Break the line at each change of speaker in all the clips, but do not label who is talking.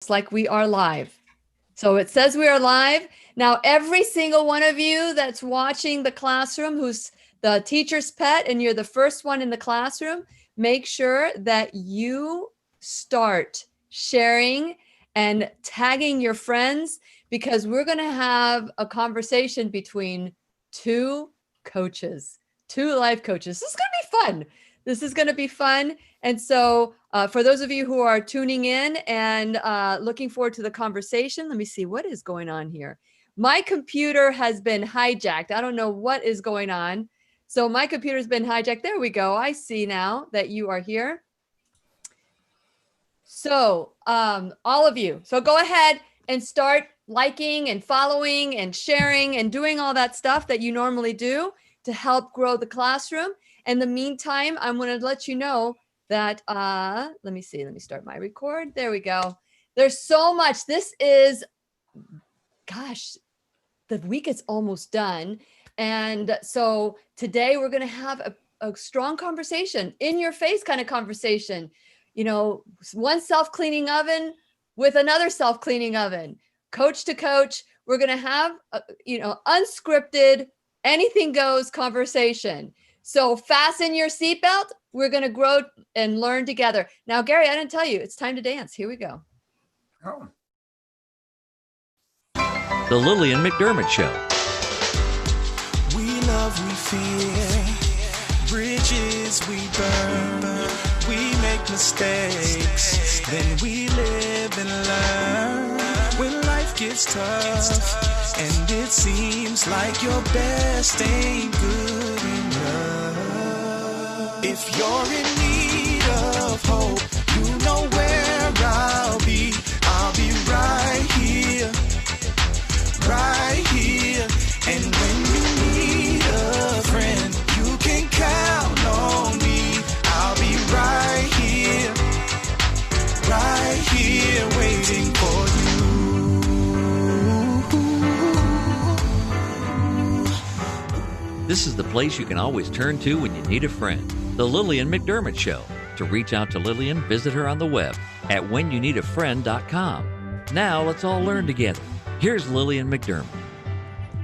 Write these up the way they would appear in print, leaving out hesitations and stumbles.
It's like we are live. So it says we are live. Now, every single one of you that's watching the classroom, who's the teacher's pet, and you're the first one in the classroom, make sure that you start sharing and tagging your friends, because we're going to have a conversation between two coaches, two life coaches. This is going to be fun. This is going to be fun. And so for those of you who are tuning in and looking forward to the conversation, let me see what is going on here. My computer has been hijacked. I don't know what is going on. So my computer's been hijacked. There we go. I see now that you are here. So all of you, so go ahead and start liking and following and sharing and doing all that stuff that you normally do to help grow the classroom. In the meantime, I'm going to let you know that, let me see, let me start my record. There we go. There's so much. This is, gosh, the week is almost done. And so today we're going to have a strong conversation, in your face kind of conversation. You know, one self-cleaning oven with another self-cleaning oven, coach to coach. We're going to have, unscripted, anything goes conversation. So fasten your seatbelt. We're going to grow and learn together. Now, Gary, I didn't tell you, it's time to dance. Here we go.
Oh.
The Lillian McDermott Show.
We love, we fear, bridges we burn, we make mistakes, then we live and learn. When life gets tough, and it seems like your best ain't good enough. If you're in need of hope, you know where I'll be right here. Right here, and when you need a friend, you can count on me. I'll be right here, waiting for
you. This is the place you can always turn to when you need a friend. The Lillian McDermott Show. To reach out to Lillian, visit her on the web at whenyouneedafriend.com. Now let's all learn together. Here's Lillian McDermott.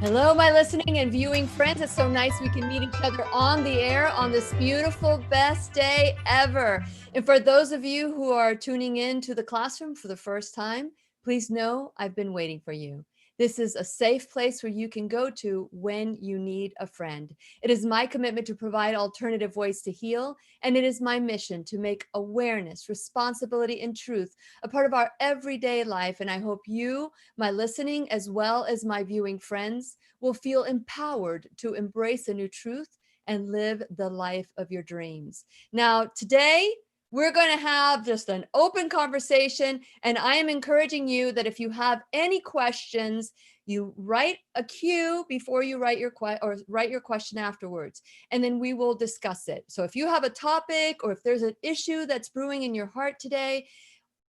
Hello, my listening and viewing friends. It's so nice we can meet each other on the air on this beautiful, best day ever. And for those of you who are tuning in to the classroom for the first time, please know I've been waiting for you. This is a safe place where you can go to when you need a friend. It is my commitment to provide alternative ways to heal, and it is my mission to make awareness, responsibility, and truth a part of our everyday life. And I hope you, my listening, as well as my viewing friends, will feel empowered to embrace a new truth and live the life of your dreams. Now, today, we're going to have just an open conversation, and I am encouraging you that if you have any questions, you write a cue before you write your question afterwards, and then we will discuss it. So if you have a topic or if there's an issue that's brewing in your heart today,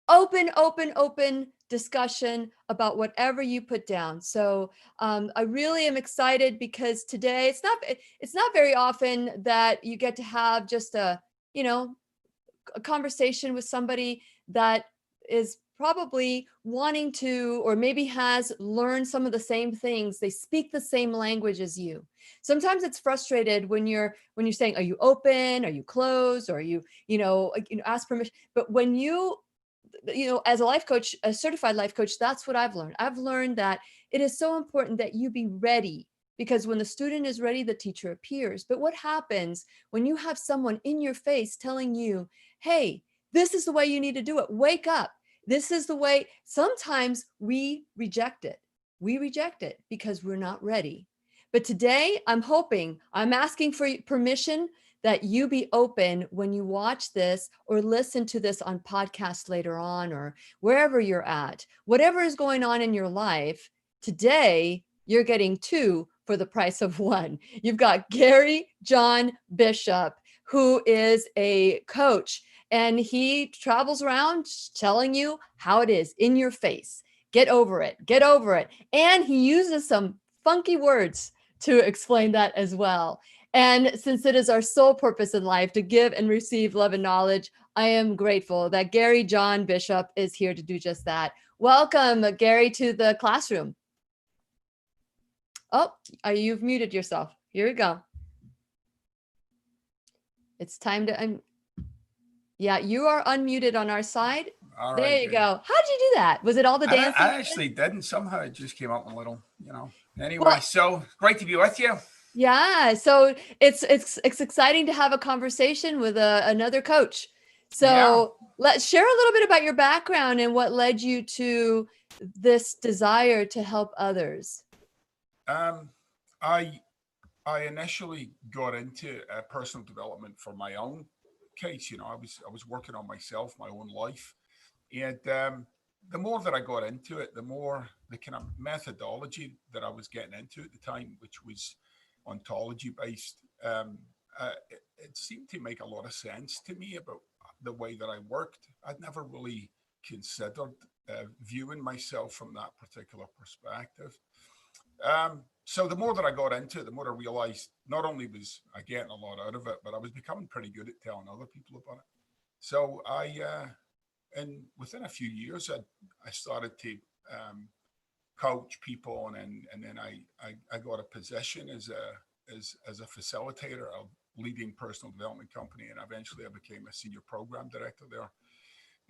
open discussion about whatever you put down. So I really am excited because today it's not very often that you get to have just a conversation with somebody that is probably wanting to, or maybe has learned some of the same things. They speak the same language as you. Sometimes it's frustrated when you're saying, are you open? Are you closed? Or are you ask permission? But when as a life coach, a certified life coach, that's what I've learned. I've learned that it is so important that you be ready, because when the student is ready, the teacher appears. But what happens when you have someone in your face telling you, hey, this is the way you need to do it. Wake up. This is the way. Sometimes we reject it. We reject it because we're not ready. But today I'm asking for permission that you be open when you watch this or listen to this on podcast later on, or wherever you're at, whatever is going on in your life. Today, you're getting two for the price of one. You've got Gary John Bishop, who is a coach, and he travels around telling you how it is in your face. Get over it. Get over it. And he uses some funky words to explain that as well. And since it is our sole purpose in life to give and receive love and knowledge, I am grateful that Gary John Bishop is here to do just that. Welcome, Gary, to the classroom. Oh, you've muted yourself. Here we go. It's time to yeah, you are unmuted on our side.
All
there
right,
you
good.
go. How did you do that? Was it all the dancing?
I actually didn't. Somehow it just came up a little, Anyway, so great to be with you.
Yeah, so it's exciting to have a conversation with another coach. So let's share a little bit about your background and what led you to this desire to help others.
I initially got into personal development for my own case. I was working on myself, my own life, and the more that I got into it, the more the kind of methodology that I was getting into at the time, which was ontology based, it seemed to make a lot of sense to me about the way that I worked. I'd never really considered viewing myself from that particular perspective. So the more that I got into it, the more I realized not only was I getting a lot out of it, but I was becoming pretty good at telling other people about it. So and within a few years, I started to coach people, and then I got a position as a facilitator of leading personal development company, and eventually I became a senior program director there.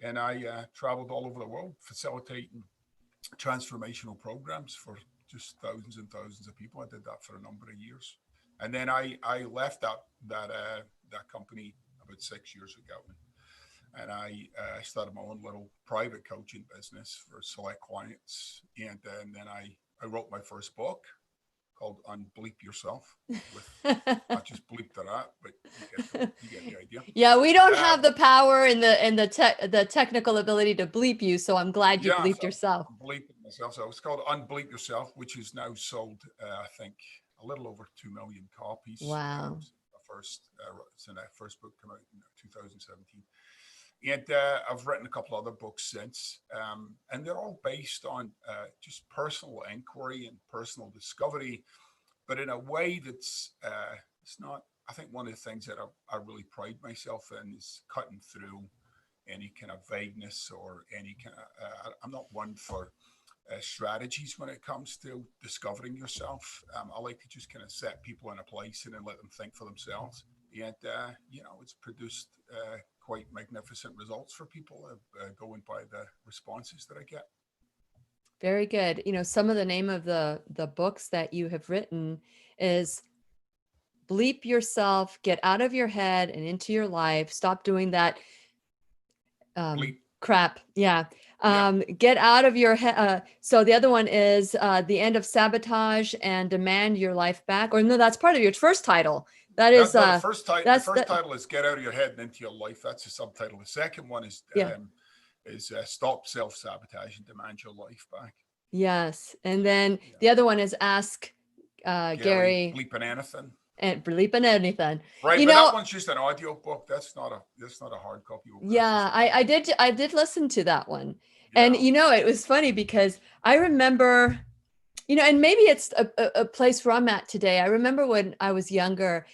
And I traveled all over the world facilitating transformational programs for just thousands and thousands of people. I did that for a number of years, and then I left that company about 6 years ago, and I started my own little private coaching business for select clients, and then I wrote my first book called Unbleep Yourself. Not just bleep that out, but you get the idea.
Yeah, we don't have the power and the technical ability to bleep you, so I'm glad you bleeped yourself.
Bleeping myself. So it's called Unbleep Yourself, which is now sold, I think, a little over 2 million copies.
Wow.
The first book came out in 2017. And I've written a couple other books since, and they're all based on just personal inquiry and personal discovery, but in a way that's it's not. I think one of the things that I really pride myself in is cutting through any kind of vagueness or any kind of. I'm not one for strategies when it comes to discovering yourself. I like to just kind of set people in a place and then let them think for themselves. And it's produced quite magnificent results for people going by the responses that I get.
Very good. Some of the name of the books that you have written is Bleep Yourself, Get Out of Your Head and Into Your Life, Stop Doing That crap. Yeah. Get out of your head. So the other one is The End of Sabotage and Demand Your Life Back. Or no, that's part of your first title.
The first title is Get Out of Your Head and Into Your Life. That's the subtitle. The second one is Stop Self-Sabotage and Demand Your Life Back.
Yes. And then the other one is Ask Gary
Bleeping Anything.
And Bleeping Anything.
Right, but that one's just an audio book. That's not a hard copy.
Yeah, I did listen to that one. Yeah. And it was funny because I remember, and maybe it's a place where I'm at today. I remember when I was younger.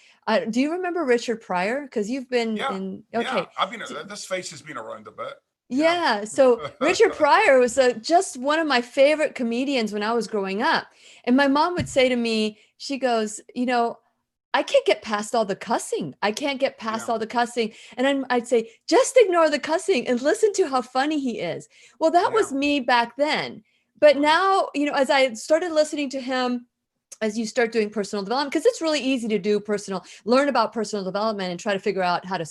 Do you remember Richard Pryor? Because you've been in. Okay,
yeah. I've been. This face has been around a bit.
Yeah. So Richard Pryor was just one of my favorite comedians when I was growing up. And my mom would say to me, she goes, I can't get past all the cussing. I can't get past all the cussing. And I'd say, just ignore the cussing and listen to how funny he is. Well, that was me back then. But now, as I started listening to him, as you start doing personal development, because it's really easy to learn about personal development and try to figure out how to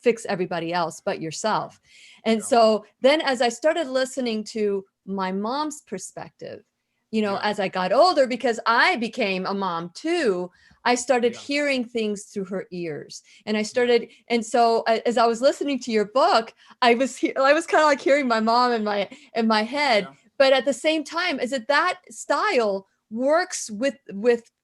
fix everybody else but yourself. And so then as I started listening to my mom's perspective, as I got older, because I became a mom too, I started hearing things through her ears, and and so as I was listening to your book, I was kind of like hearing my mom in my head. Yeah. But at the same time, is that style works with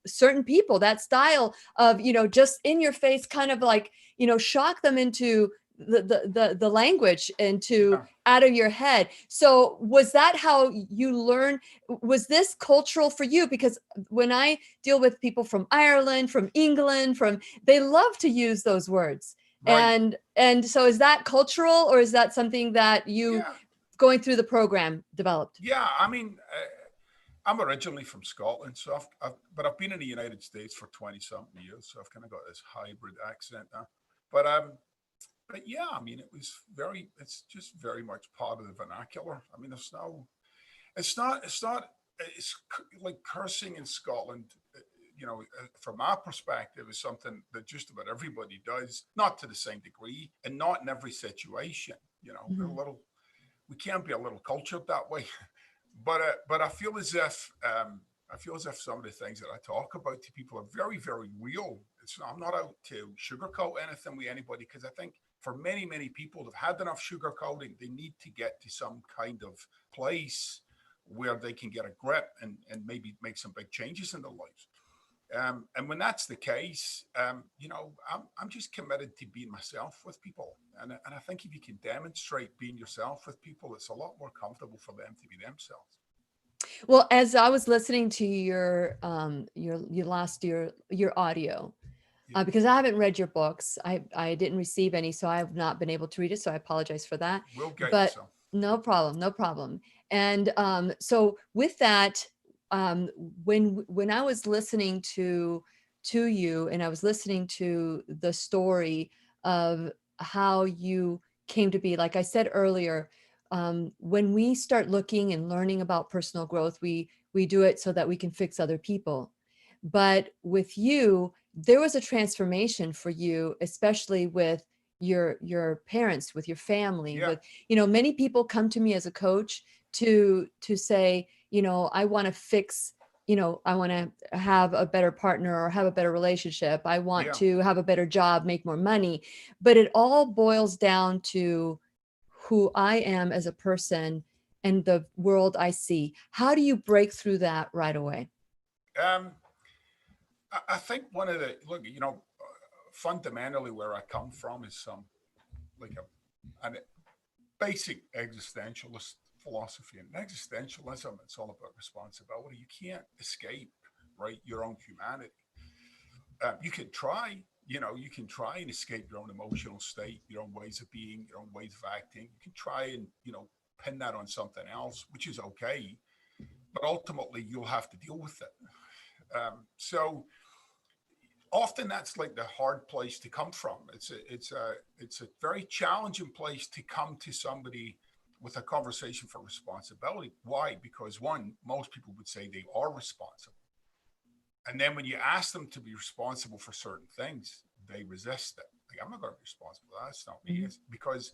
certain people, that style of, just in your face, kind of like, shock them into the language, into out of your head. So was that how you learn? Was this cultural for you? Because when I deal with people from Ireland, from England, they love to use those words.
Right.
And so is that cultural, or is that something that you
Yeah.
going through the program developed?
Yeah. I mean, I'm originally from Scotland, so but I've been in the United States for 20 something years, so I've kind of got this hybrid accent now. But but yeah, I mean, it's just very much part of the vernacular. I mean, it's like cursing in Scotland. From our perspective, is something that just about everybody does, not to the same degree, and not in every situation.
Mhm.
We can be a little cultured that way. But I feel as if some of the things that I talk about to people are very, very real. I'm not out to sugarcoat anything with anybody, because I think for many, many people who've had enough sugarcoating, they need to get to some kind of place where they can get a grip and maybe make some big changes in their lives. And when that's the case, I'm just committed to being myself with people. And I think if you can demonstrate being yourself with people, it's a lot more comfortable for them to be themselves.
Well, as I was listening to your audio,
Yeah,
because I haven't read your books. I didn't receive any, so I have not been able to read it. So I apologize for that.
we'll get you
But
some.
no problem, no problem. And so with that, when I was listening to you, and I was listening to the story of how you came to be, like I said earlier, when we start looking and learning about personal growth, we do it so that we can fix other people. But with you, there was a transformation for you, especially with your parents, with your family,
Yeah,
with, many people come to me as a coach to say, I want to fix, I want to have a better partner or have a better relationship. I want
yeah.
to have a better job, make more money. But it all boils down to who I am as a person and the world I see. How do you break through that right away?
Um, I think one of the look, fundamentally where I come from is some like a basic existentialist philosophy. And existentialism, it's all about responsibility. You can't escape, right, your own humanity. You can try, you can try and escape your own emotional state, your own ways of being, your own ways of acting. You can try and, pin that on something else, which is okay. But ultimately, you'll have to deal with it. So often that's like the hard place to come from. It's a very challenging place to come to somebody with a conversation for responsibility. Why? Because one, most people would say they are responsible. And then when you ask them to be responsible for certain things, they resist it. Like, I'm not going to be responsible. That's not me.
Mhm.
It's because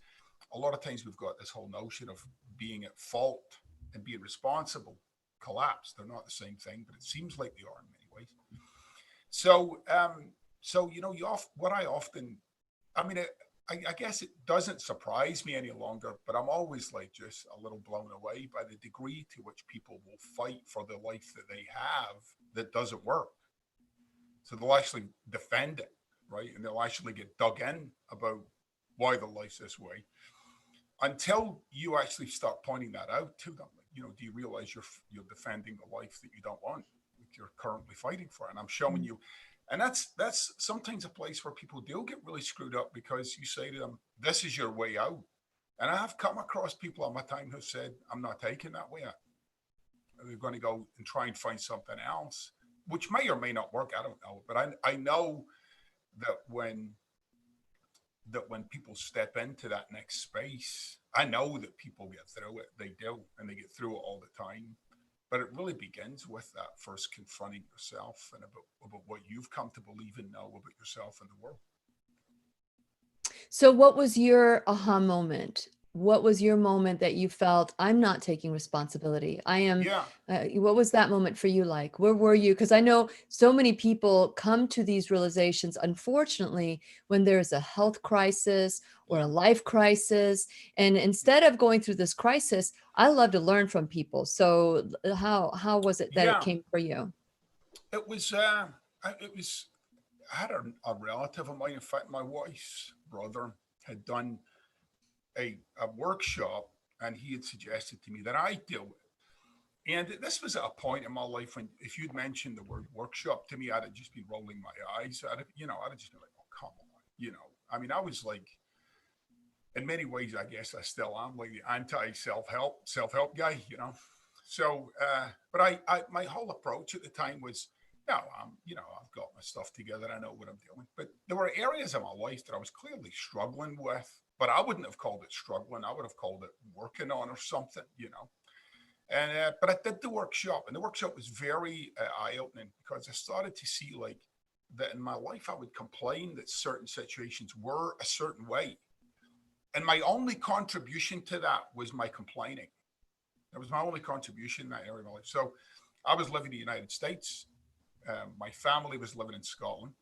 a lot of times we've got this whole notion of being at fault and being responsible collapse. They're not the same thing, but it seems like they are in many ways. So, what I often, I mean, I guess it doesn't surprise me any longer, but I'm always like just a little blown away by the degree to which people will fight for the life that they have that doesn't work. So they'll actually defend it, right? And they'll actually get dug in about why the life's this way until you actually start pointing that out to them. Like, do you realize you're defending the life that you don't want, that you're currently fighting for? And I'm showing you, and that's sometimes a place where people do get really screwed up because you say to them, "This is your way out." And I have come across people on my time who said, "I'm not taking that way out." They're going to go and try and find something else, which may or may not work. I don't know, but I know that when people step into that next space, I know that people get through it. They do, and they get through it all the time. But it really begins with that first confronting yourself and about what you've come to believe and know about yourself and the world.
So what was your aha moment? What was your moment that you felt, I'm not taking responsibility?
Yeah,
What was that moment for you like? Where were you? Because I know so many people come to these realizations, unfortunately, when there's a health crisis or a
yeah,
life crisis. And instead of going through this crisis, I love to learn from people. So how was it that it
yeah.
came for you?
It was. It was. I had a relative of mine. In fact, my wife's brother had done a workshop, and he had suggested to me that I do it. And this was at a point in my life when, if you'd mentioned the word workshop to me, I'd have just been rolling my eyes. I'd have just been like, "Oh, come on," I mean, I was like, in many ways, I guess I still am like the anti-self-help guy, you know. So, but my whole approach at the time was, no, I've got my stuff together. I know what I'm doing. But there were areas of my life that I was clearly struggling with, but I wouldn't have called it struggling. I would have called it working on or something, you know. And but I did the workshop, and the workshop was very eye-opening because I started to see like that in my life I would complain that certain situations were a certain way, and my only contribution to that was my complaining. That was my only contribution in that area of my life. So I was living in the United States. My family was living in Scotland,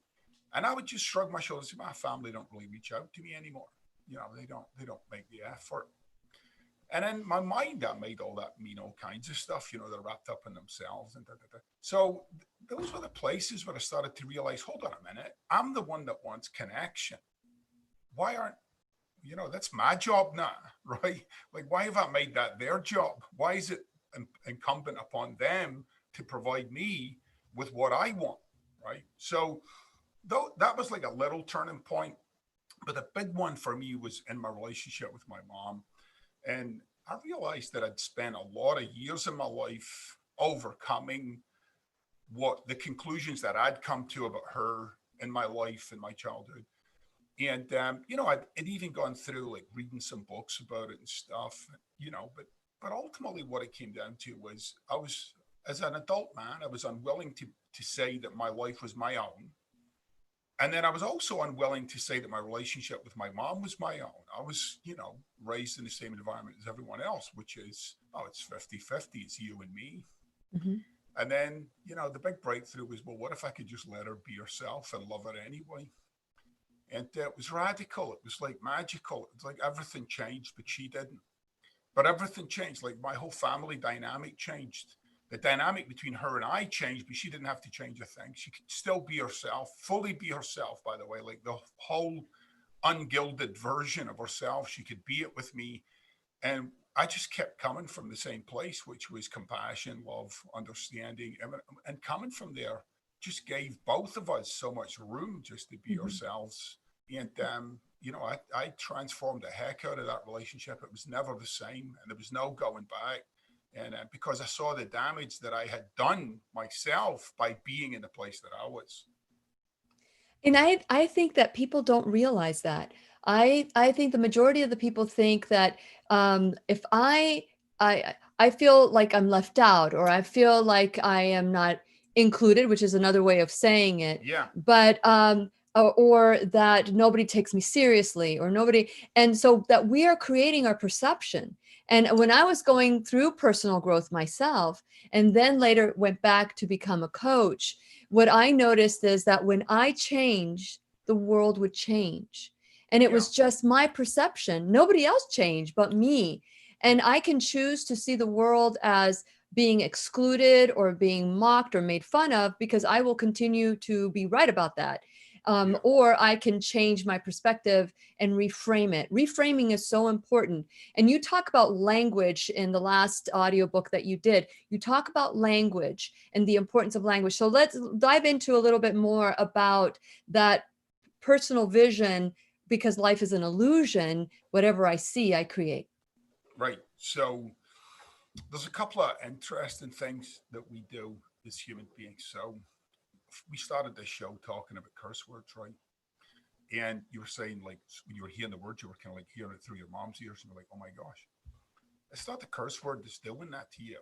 and I would just shrug my shoulders. My family don't really reach out to me anymore. You know, they don't make the effort. And in my mind, I made all that mean all kinds of stuff. You know, they're wrapped up in themselves and da, da, da. So those were the places where I started to realize, hold on a minute, I'm the one that wants connection. Why aren't that's my job now, right? Like, why have I made that their job? Why is it incumbent upon them to provide me with what I want, right? So though that was like a little turning point, but the big one for me was in my relationship with my mom. And I realized that I'd spent a lot of years in my life overcoming what the conclusions that I'd come to about her in my life in my childhood. And, I'd even gone through like reading some books about it and stuff, but ultimately what it came down to was as an adult man, I was unwilling to say that my life was my own. And then I was also unwilling to say that my relationship with my mom was my own. I was, raised in the same environment as everyone else, which is, it's 50-50, it's you and me.
Mm-hmm.
And then, the big breakthrough was, well, what if I could just let her be herself and love her anyway? And it was radical. It was like magical. It's like everything changed, but she didn't. But everything changed. Like my whole family dynamic changed. The dynamic between her and I changed, but she didn't have to change a thing. She could still be herself, fully be herself, by the way, like the whole ungilded version of herself. She could be it with me. And I just kept coming from the same place, which was compassion, love, understanding. And coming from there just gave both of us so much room just to be ourselves. And, I transformed the heck out of that relationship. It was never the same, and there was no going back. And because I saw the damage that I had done myself by being in the place that I was.
And I think that people don't realize that. I think the majority of the people think that if I feel like I'm left out, or I feel like I am not included, which is another way of saying it.
Yeah.
But or that nobody takes me seriously, or nobody, and so that we are creating our perception. And when I was going through personal growth myself, and then later went back to become a coach, what I noticed is that when I changed, the world would change. And it was just my perception. Nobody else changed but me. And I can choose to see the world as being excluded or being mocked or made fun of, because I will continue to be right about that. Or I can change my perspective and reframe it. Reframing is so important. And you talk about language in the last audiobook that you did. You talk about language and the importance of language. So let's dive into a little bit more about that personal vision, because life is an illusion. Whatever I see, I create.
Right. So there's a couple of interesting things that we do as human beings. So we started this show talking about curse words, right? And you were saying, like, when you were hearing the words, you were kind of like hearing it through your mom's ears, and you're like, oh my gosh, it's not the curse word that's doing that to you,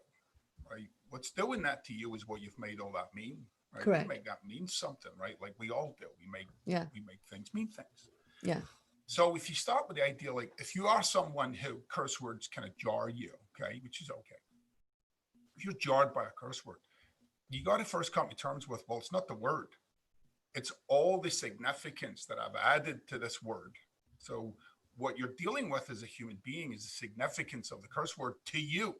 right? What's doing that to you is what you've made all that mean, right?
Correct.
You make that mean something, right? Like we all do. We make things mean things.
Yeah.
So if you start with the idea, like if you are someone who curse words kind of jar you, okay, which is okay. If you're jarred by a curse word, you got to first come to terms with, well, it's not the word. It's all the significance that I've added to this word. So what you're dealing with as a human being is the significance of the curse word to you,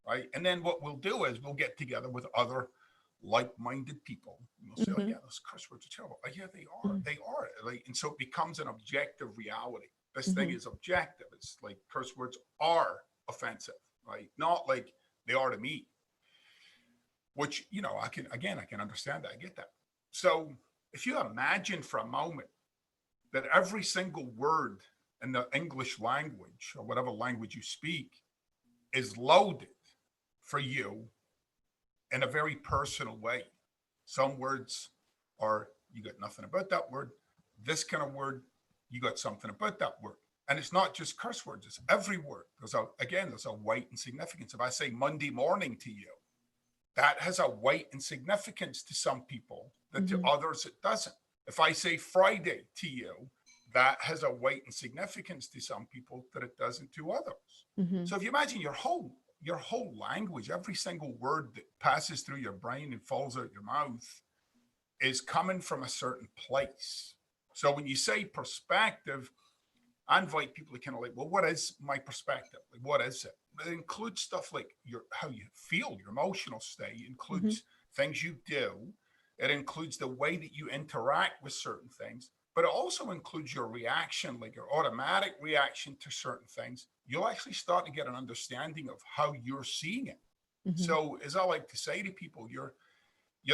right? And then what we'll do is we'll get together with other like-minded people. And we'll say, oh, yeah, those curse words are terrible. Oh, yeah, they are. They are. Like, and so it becomes an objective reality. This thing is objective. It's like curse words are offensive, right? Not like they are to me. Which, I can understand that. I get that. So if you imagine for a moment that every single word in the English language or whatever language you speak is loaded for you in a very personal way. Some words are, you got nothing about that word. This kind of word, you got something about that word. And it's not just curse words, it's every word. There's a weight and significance. If I say Monday morning to you, that has a weight and significance to some people that to others it doesn't. If I say Friday to you, that has a weight and significance to some people that it doesn't to others. So if you imagine your whole language, every single word that passes through your brain and falls out your mouth is coming from a certain place. So when you say perspective, I invite people to kind of like, well, what is my perspective? Like, what is it? It includes stuff like how you feel, your emotional state. It includes things you do. It includes the way that you interact with certain things, but it also includes your reaction, like your automatic reaction to certain things. You'll actually start to get an understanding of how you're seeing it. So as I like to say to people, you're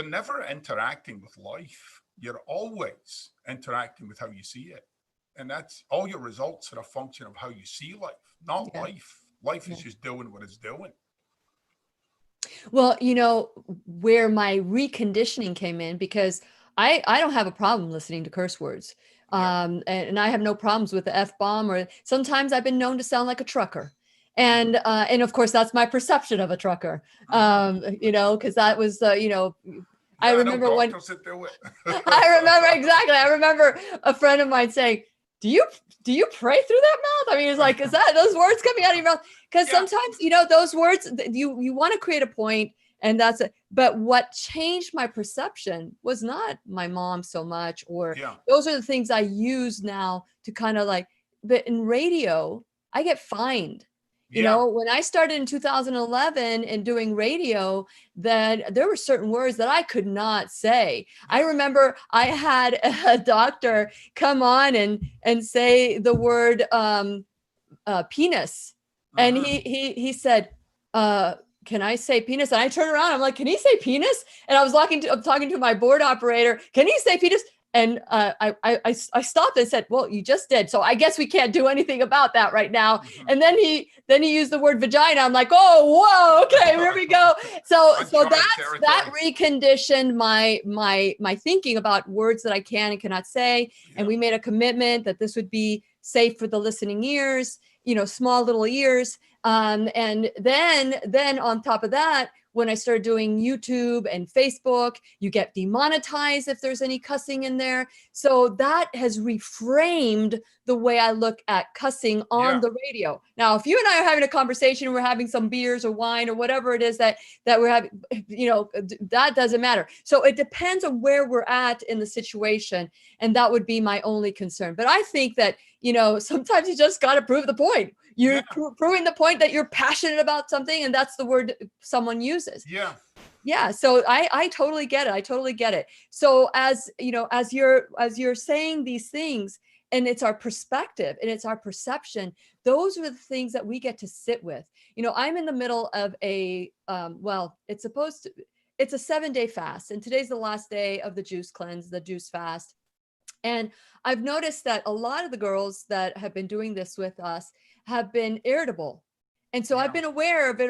never interacting with life. You're always interacting with how you see it. And that's all your results are a function of how you see life, not life. Life is just doing what it's doing.
Well, where my reconditioning came in, because I don't have a problem listening to curse words. And I have no problems with the F-bomb, or sometimes I've been known to sound like a trucker. And of course, that's my perception of a trucker, because that was, I remember when I remember exactly. I remember a friend of mine saying, do you pray through that mouth? I mean, it's like, is that those words coming out of your mouth? Because sometimes, those words, you want to create a point, and that's it. But what changed my perception was not my mom so much, or those are the things I use now to kind of like, but in radio, I get fined. When I started in 2011 and doing radio, then there were certain words that I could not say. I remember I had a doctor come on and say the word penis. And he said, can I say penis? And I turned around, I'm like, can he say penis? And I was talking to my board operator, can he say penis? And I stopped and said, well, you just did. So I guess we can't do anything about that right now. And then he used the word vagina. I'm like, oh, whoa, okay, here we go. So that reconditioned my thinking about words that I can and cannot say. And we made a commitment that this would be safe for the listening ears, small little ears. And then on top of that, when I started doing YouTube and Facebook, you get demonetized if there's any cussing in there. So that has reframed the way I look at cussing on the radio. Now, if you and I are having a conversation and we're having some beers or wine or whatever it is that we're having, that doesn't matter. So it depends on where we're at in the situation. And that would be my only concern. But I think that, sometimes you just got to prove the point. You're proving the point that you're passionate about something, and that's the word someone uses. Yeah. So I totally get it. I totally get it. So as you're saying these things, and it's our perspective and it's our perception, those are the things that we get to sit with. I'm in the middle of it's a 7-day fast, and today's the last day of the juice cleanse, the juice fast. And I've noticed that a lot of the girls that have been doing this with us have been irritable. And so I've been aware of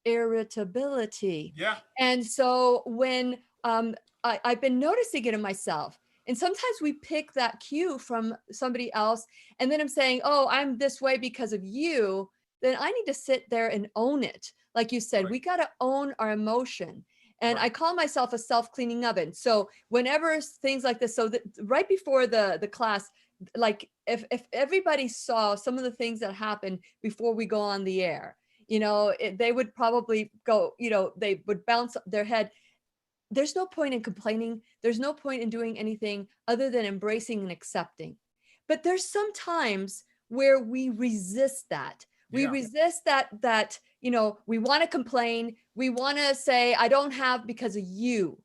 irritability.
Yeah.
And so when I've been noticing it in myself, and sometimes we pick that cue from somebody else, and then I'm saying, oh, I'm this way because of you, then I need to sit there and own it. Like you said, we got to own our emotion. And I call myself a self-cleaning oven. So whenever things like this, so that right before the class, like if everybody saw some of the things that happened before we go on the air, they would probably go, they would bounce their head. There's no point in complaining. There's no point in doing anything other than embracing and accepting. But there's some times where we resist that. We resist that, we want to complain. We want to say, I don't have because of you.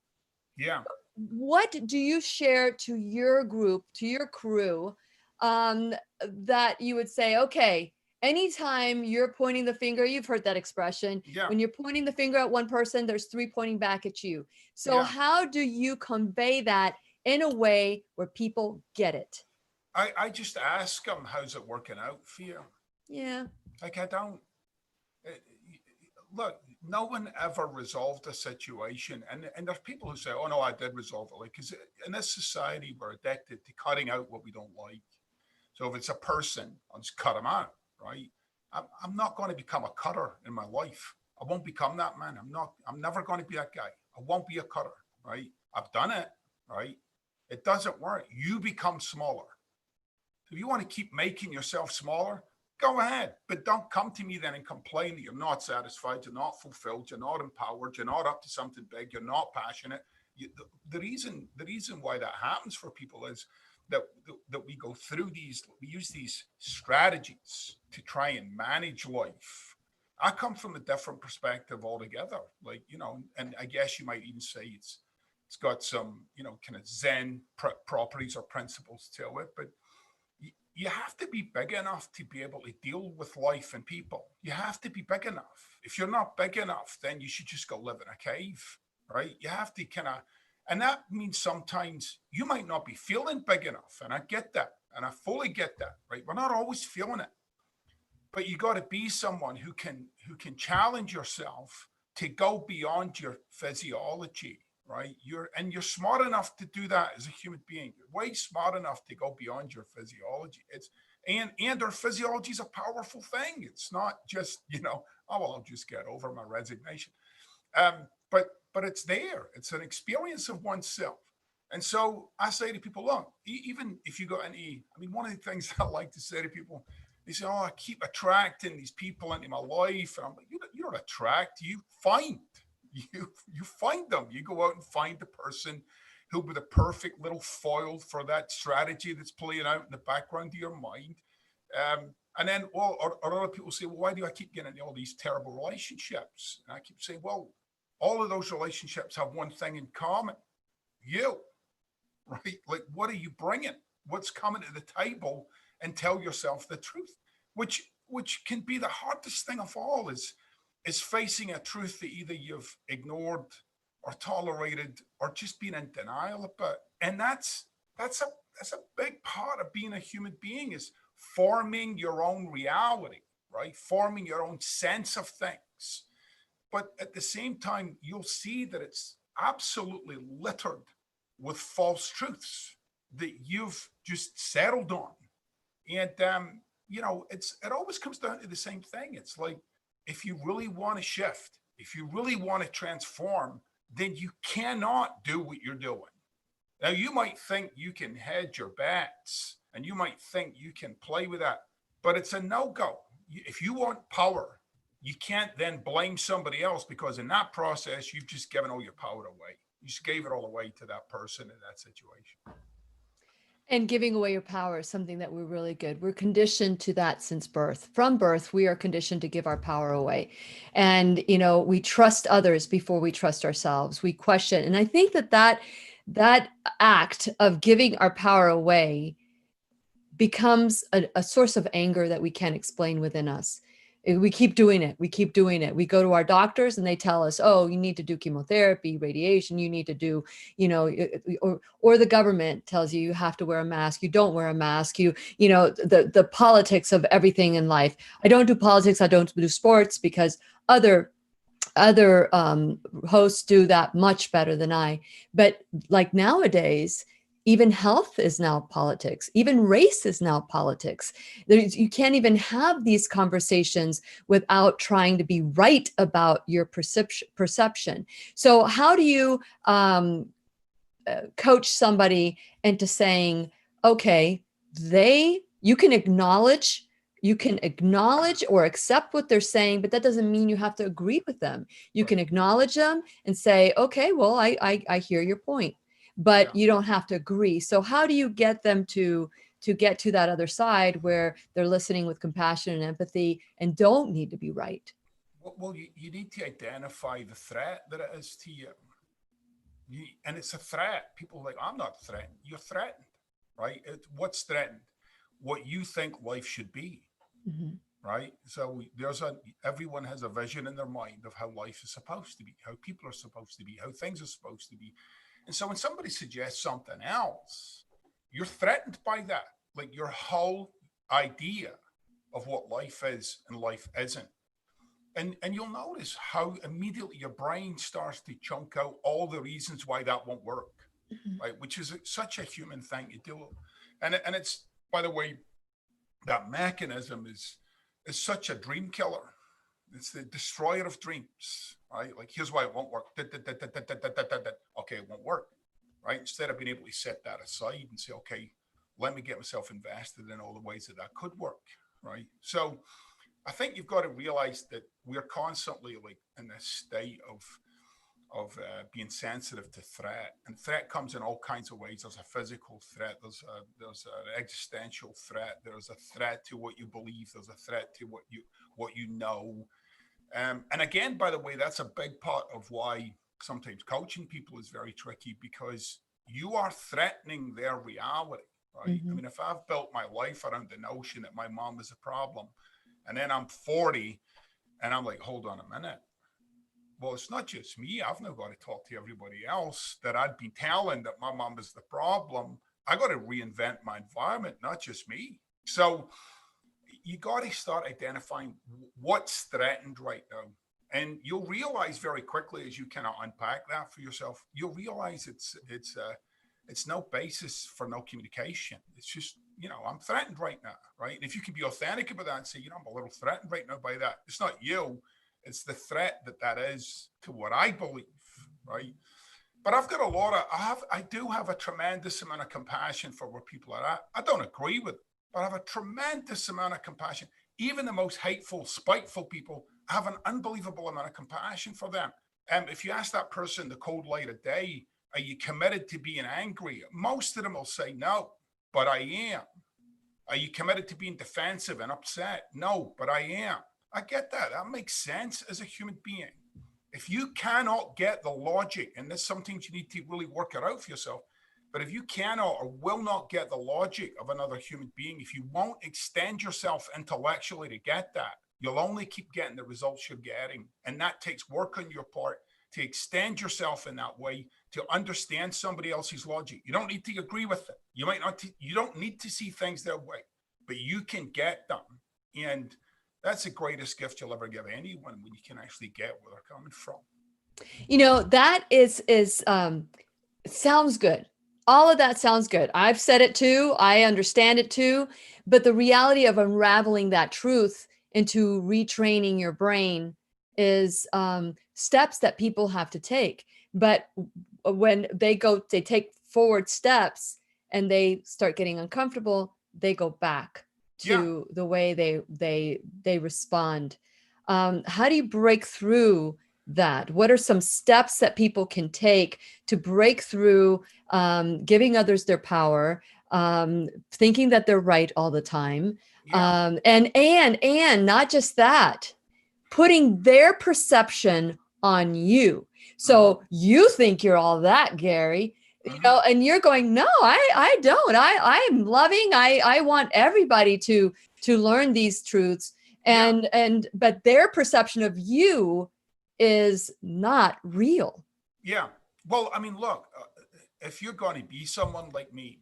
Yeah.
What do you share to your group, to your crew, that you would say, okay, anytime you're pointing the finger, you've heard that expression.
Yeah.
When you're pointing the finger at one person, there's 3 pointing back at you. So how do you convey that in a way where people get it.
I just ask them, how's it working out for you?
Yeah.
Like, I don't, uh, look, no one ever resolved a situation. And there's people who say, oh no, I did resolve it. Like, because in this society, we're addicted to cutting out what we don't like. So if it's a person, I'll just cut them out, right? I'm not going to become a cutter in my life. I won't become that man. I'm never going to be that guy. I won't be a cutter, right? I've done it, right? It doesn't work. You become smaller. If you want to keep making yourself smaller, go ahead. But don't come to me then and complain that you're not satisfied, you're not fulfilled, you're not empowered, you're not up to something big, you're not passionate. The reason why that happens for people is that we go through we use these strategies to try and manage life. I come from a different perspective altogether. Like, and I guess you might even say it's got some, kind of Zen properties or principles to it, but you have to be big enough to be able to deal with life and people. You have to be big enough. If you're not big enough, then you should just go live in a cave, right? You have to and that means sometimes you might not be feeling big enough. And I get that. And I fully get that, right? We're not always feeling it, but you got to be someone who can challenge yourself to go beyond your physiology, right? You're smart enough to do that as a human being. You're way smart enough to go beyond your physiology. And our physiology is a powerful thing. It's not just, oh, well, I'll just get over my resignation. But it's there. It's an experience of oneself. And so I say to people, look, even if you got one of the things I like to say to people, they say, oh, I keep attracting these people into my life. And I'm like, you don't attract, you find. You find them. You go out and find the person who'll be the perfect little foil for that strategy that's playing out in the background of your mind. And then, or other people say, well, why do I keep getting into all these terrible relationships? And I keep saying, well, all of those relationships have one thing in common. You, right? Like, what are you bringing? What's coming to the table? And tell yourself the truth, which can be the hardest thing of all is facing a truth that either you've ignored or tolerated or just been in denial about. And that's a big part of being a human being, is forming your own reality, right? Forming your own sense of things. But at the same time, you'll see that it's absolutely littered with false truths that you've just settled on. And, it always comes down to the same thing. It's like, if you really want to shift, if you really want to transform, then you cannot do what you're doing. Now, you might think you can hedge your bets and you might think you can play with that, but it's a no-go. If you want power, you can't then blame somebody else, because in that process, you've just given all your power away. You just gave it all away to that person in that situation.
And giving away your power is something that we're really good. We're conditioned to that since birth. From birth, we are conditioned to give our power away. And, we trust others before we trust ourselves. We question. And I think that act of giving our power away becomes a source of anger that we can't explain within us. We keep doing it. We keep doing it. We go to our doctors and they tell us, oh, you need to do chemotherapy, radiation, you need to do, or the government tells you have to wear a mask. You don't wear a mask. The politics of everything in life. I don't do politics. I don't do sports because other hosts do that much better than I. But like nowadays, even health is now politics. Even race is now politics. You can't even have these conversations without trying to be right about your perception. So how do you coach somebody into saying, okay, you can acknowledge or accept what they're saying, but that doesn't mean you have to agree with them. You can acknowledge them and say, okay, well, I hear your point, but you don't have to agree. So how do you get them to get to that other side where they're listening with compassion and empathy and don't need to be right?
Well, you need to identify the threat that it is to you. And it's a threat. People are like, I'm not threatened. You're threatened, right? What's threatened? What you think life should be, right? So everyone has a vision in their mind of how life is supposed to be, how people are supposed to be, how things are supposed to be. And so when somebody suggests something else, you're threatened by that. Like your whole idea of what life is and life isn't. And you'll notice how immediately your brain starts to chunk out all the reasons why that won't work, right? Which is such a human thing to do. And it's, by the way, that mechanism is such a dream killer. It's the destroyer of dreams, right? Like, here's why it won't work. Okay, it won't work, right? Instead of being able to set that aside and say, okay, let me get myself invested in all the ways that that could work, right? So I think you've got to realize that we're constantly like in this state of being sensitive to threat, and threat comes in all kinds of ways. There's a physical threat, there's an existential threat, there's a threat to what you believe, there's a threat to what you know. And again, by the way, that's a big part of why sometimes coaching people is very tricky, because you are threatening their reality, right? I mean, if I've built my life around the notion that my mom is a problem, and then I'm 40 and I'm like, hold on a minute. Well, it's not just me. I've now got to talk to everybody else that I'd been telling that my mom is the problem. I got to reinvent my environment, not just me. So you got to start identifying what's threatened right now. And you'll realize very quickly as you kind of unpack that for yourself, you'll realize it's no basis for no communication. It's just, I'm threatened right now, right? And if you can be authentic about that and say, I'm a little threatened right now by that. It's not you. It's the threat that is to what I believe, right? But I've got I do have a tremendous amount of compassion for where people are at. I don't agree with it, but I have a tremendous amount of compassion. Even the most hateful, spiteful people, I have an unbelievable amount of compassion for them. If you ask that person the cold light of day, are you committed to being angry? Most of them will say no, but I am. Are you committed to being defensive and upset? No, but I am. I get that. That makes sense as a human being. If you cannot get the logic, and this sometimes you need to really work it out for yourself, but if you cannot or will not get the logic of another human being, if you won't extend yourself intellectually to get that, you'll only keep getting the results you're getting. And that takes work on your part to extend yourself in that way, to understand somebody else's logic. You don't need to agree with it. You don't need to see things their way, but you can get them. And that's the greatest gift you'll ever give anyone, when you can actually get where they're coming from.
That is sounds good. All of that sounds good. I've said it too. I understand it too. But the reality of unraveling that truth into retraining your brain is steps that people have to take. But when they take forward steps and they start getting uncomfortable, they go back to the way they respond. How do you break through that? What are some steps that people can take to break through giving others their power, thinking that they're right all the time, and not just that, putting their perception on you. So you think you're all that, Gary, and you're going, no, I don't. I'm loving. I want everybody to learn these truths, but their perception of you is not real.
Yeah. Well, I mean, look, if you're going to be someone like me,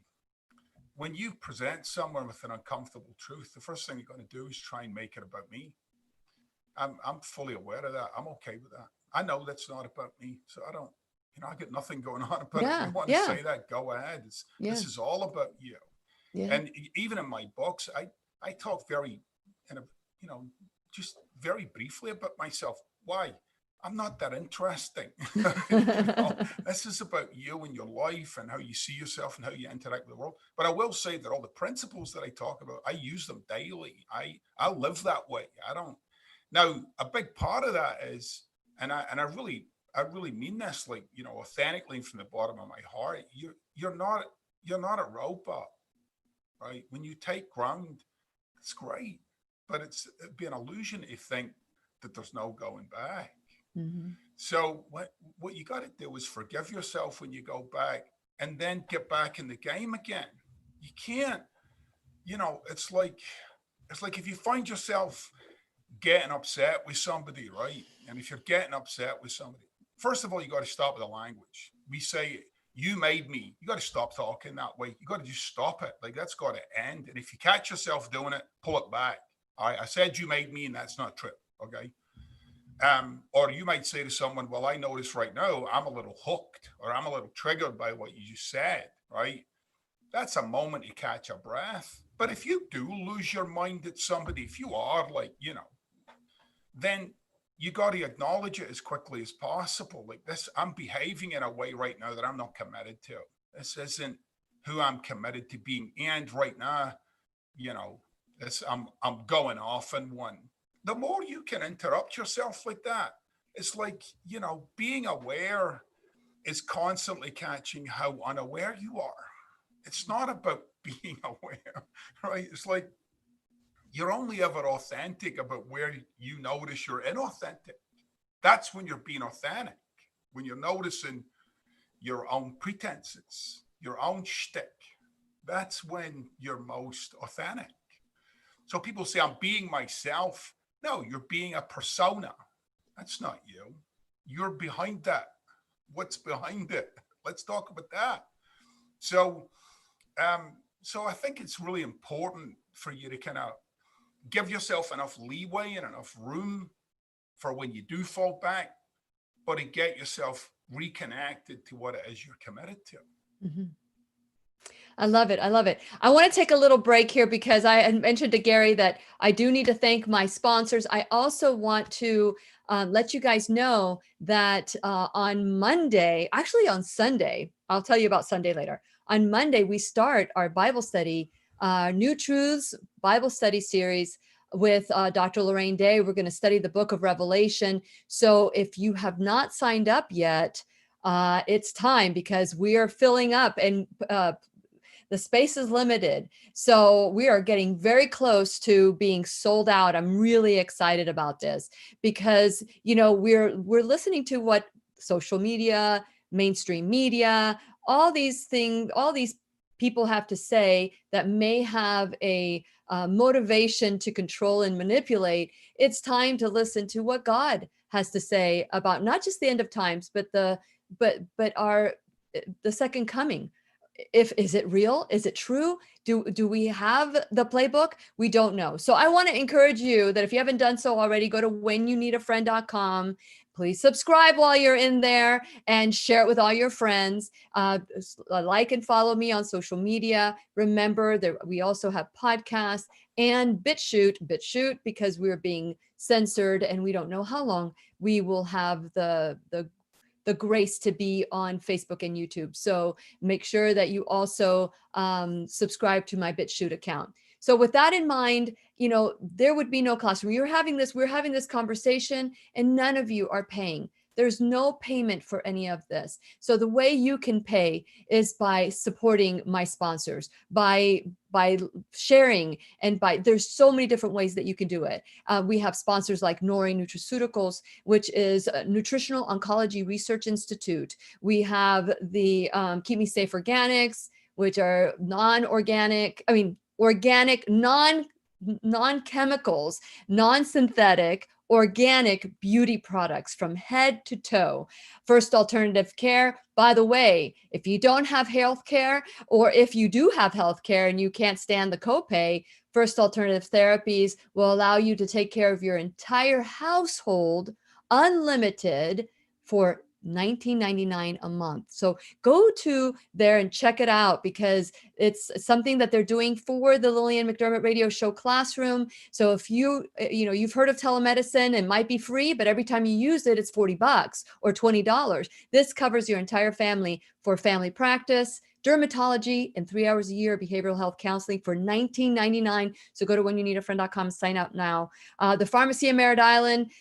when you present someone with an uncomfortable truth, the first thing you're going to do is try and make it about me. I'm fully aware of that. I'm okay with that. I know that's not about me, so I don't. I get nothing going on about it. If you want to say that, go ahead. This is all about you. Yeah. And even in my books, I talk very, just very briefly about myself. Why? I'm not that interesting. This is about you and your life and how you see yourself and how you interact with the world. But I will say that all the principles that I talk about, I use them daily. I live that way. I don't. Now, a big part of that is, and I really mean this, like, authentically from the bottom of my heart, you're not a robot, right? When you take ground, it's great, but it'd be an illusion to think that there's no going back. So what you got to do is forgive yourself when you go back, and then get back in the game again. You can't, it's like if you find yourself getting upset with somebody, right? And if you're getting upset with somebody, first of all, you got to stop with the language. We say, you made me. You got to stop talking that way. You got to just stop it. Like, that's got to end. And if you catch yourself doing it, pull it back. All right, I said you made me, and that's not true. Okay. Or you might say to someone, well, I notice right now I'm a little hooked, or I'm a little triggered by what you just said, right? That's a moment to catch a breath. But if you do lose your mind at somebody, if you are like, then you got to acknowledge it as quickly as possible. Like, this, I'm behaving in a way right now that I'm not committed to. This isn't who I'm committed to being. And right now, I'm going off in one. The more you can interrupt yourself like that, it's like, being aware is constantly catching how unaware you are. It's not about being aware, right? It's like you're only ever authentic about where you notice you're inauthentic. That's when you're being authentic, when you're noticing your own pretenses, your own shtick. That's when you're most authentic. So people say, I'm being myself. No, you're being a persona. That's not you. You're behind that. What's behind it? Let's talk about that. So I think it's really important for you to kind of give yourself enough leeway and enough room for when you do fall back, but to get yourself reconnected to what it is you're committed to.
Mm-hmm. I love it. I love it. I want to take a little break here because I had mentioned to Gary that I do need to thank my sponsors. I also want to let you guys know that on Monday, actually on Sunday, I'll tell you about Sunday later. On Monday, we start our Bible study, New Truths Bible Study series with Dr. Lorraine Day. We're going to study the book of Revelation. So if you have not signed up yet, it's time, because we are filling up and the space is limited. So we are getting very close to being sold out. I'm really excited about this because, we're listening to what social media, mainstream media, all these things, all these people have to say that may have a motivation to control and manipulate. It's time to listen to what God has to say about not just the end of times, but the second coming. Is it real? Is it true? Do we have the playbook? We don't know. So I want to encourage you that if you haven't done so already, go to whenyouneedafriend.com. Please subscribe while you're in there and share it with all your friends. Like and follow me on social media. Remember that we also have podcasts and BitChute, because we're being censored and we don't know how long we will have the grace to be on Facebook and YouTube. So make sure that you also subscribe to my BitChute account. So with that in mind, there would be no classroom. We're having this conversation and none of you are paying. There's no payment for any of this. So the way you can pay is by supporting my sponsors, by sharing, and there's so many different ways that you can do it. We have sponsors like Nori Nutraceuticals, which is a Nutritional Oncology Research Institute. We have the Keep Me Safe Organics, which are organic, non-chemicals, non-synthetic, organic beauty products from head to toe. First Alternative Care. By the way, if you don't have health care, or if you do have health care and you can't stand the copay, First Alternative Therapies will allow you to take care of your entire household unlimited for $19.99 a month. So go to there and check it out, because it's something that they're doing for the Lillian McDermott Radio Show classroom. So if you've heard of telemedicine, it might be free, but every time you use it, it's $40 or $20. This covers your entire family for family practice, dermatology, and 3 hours a year behavioral health counseling for $19.99. So go to whenyouneedafriend.com, sign up now. The pharmacy in Merritt Island,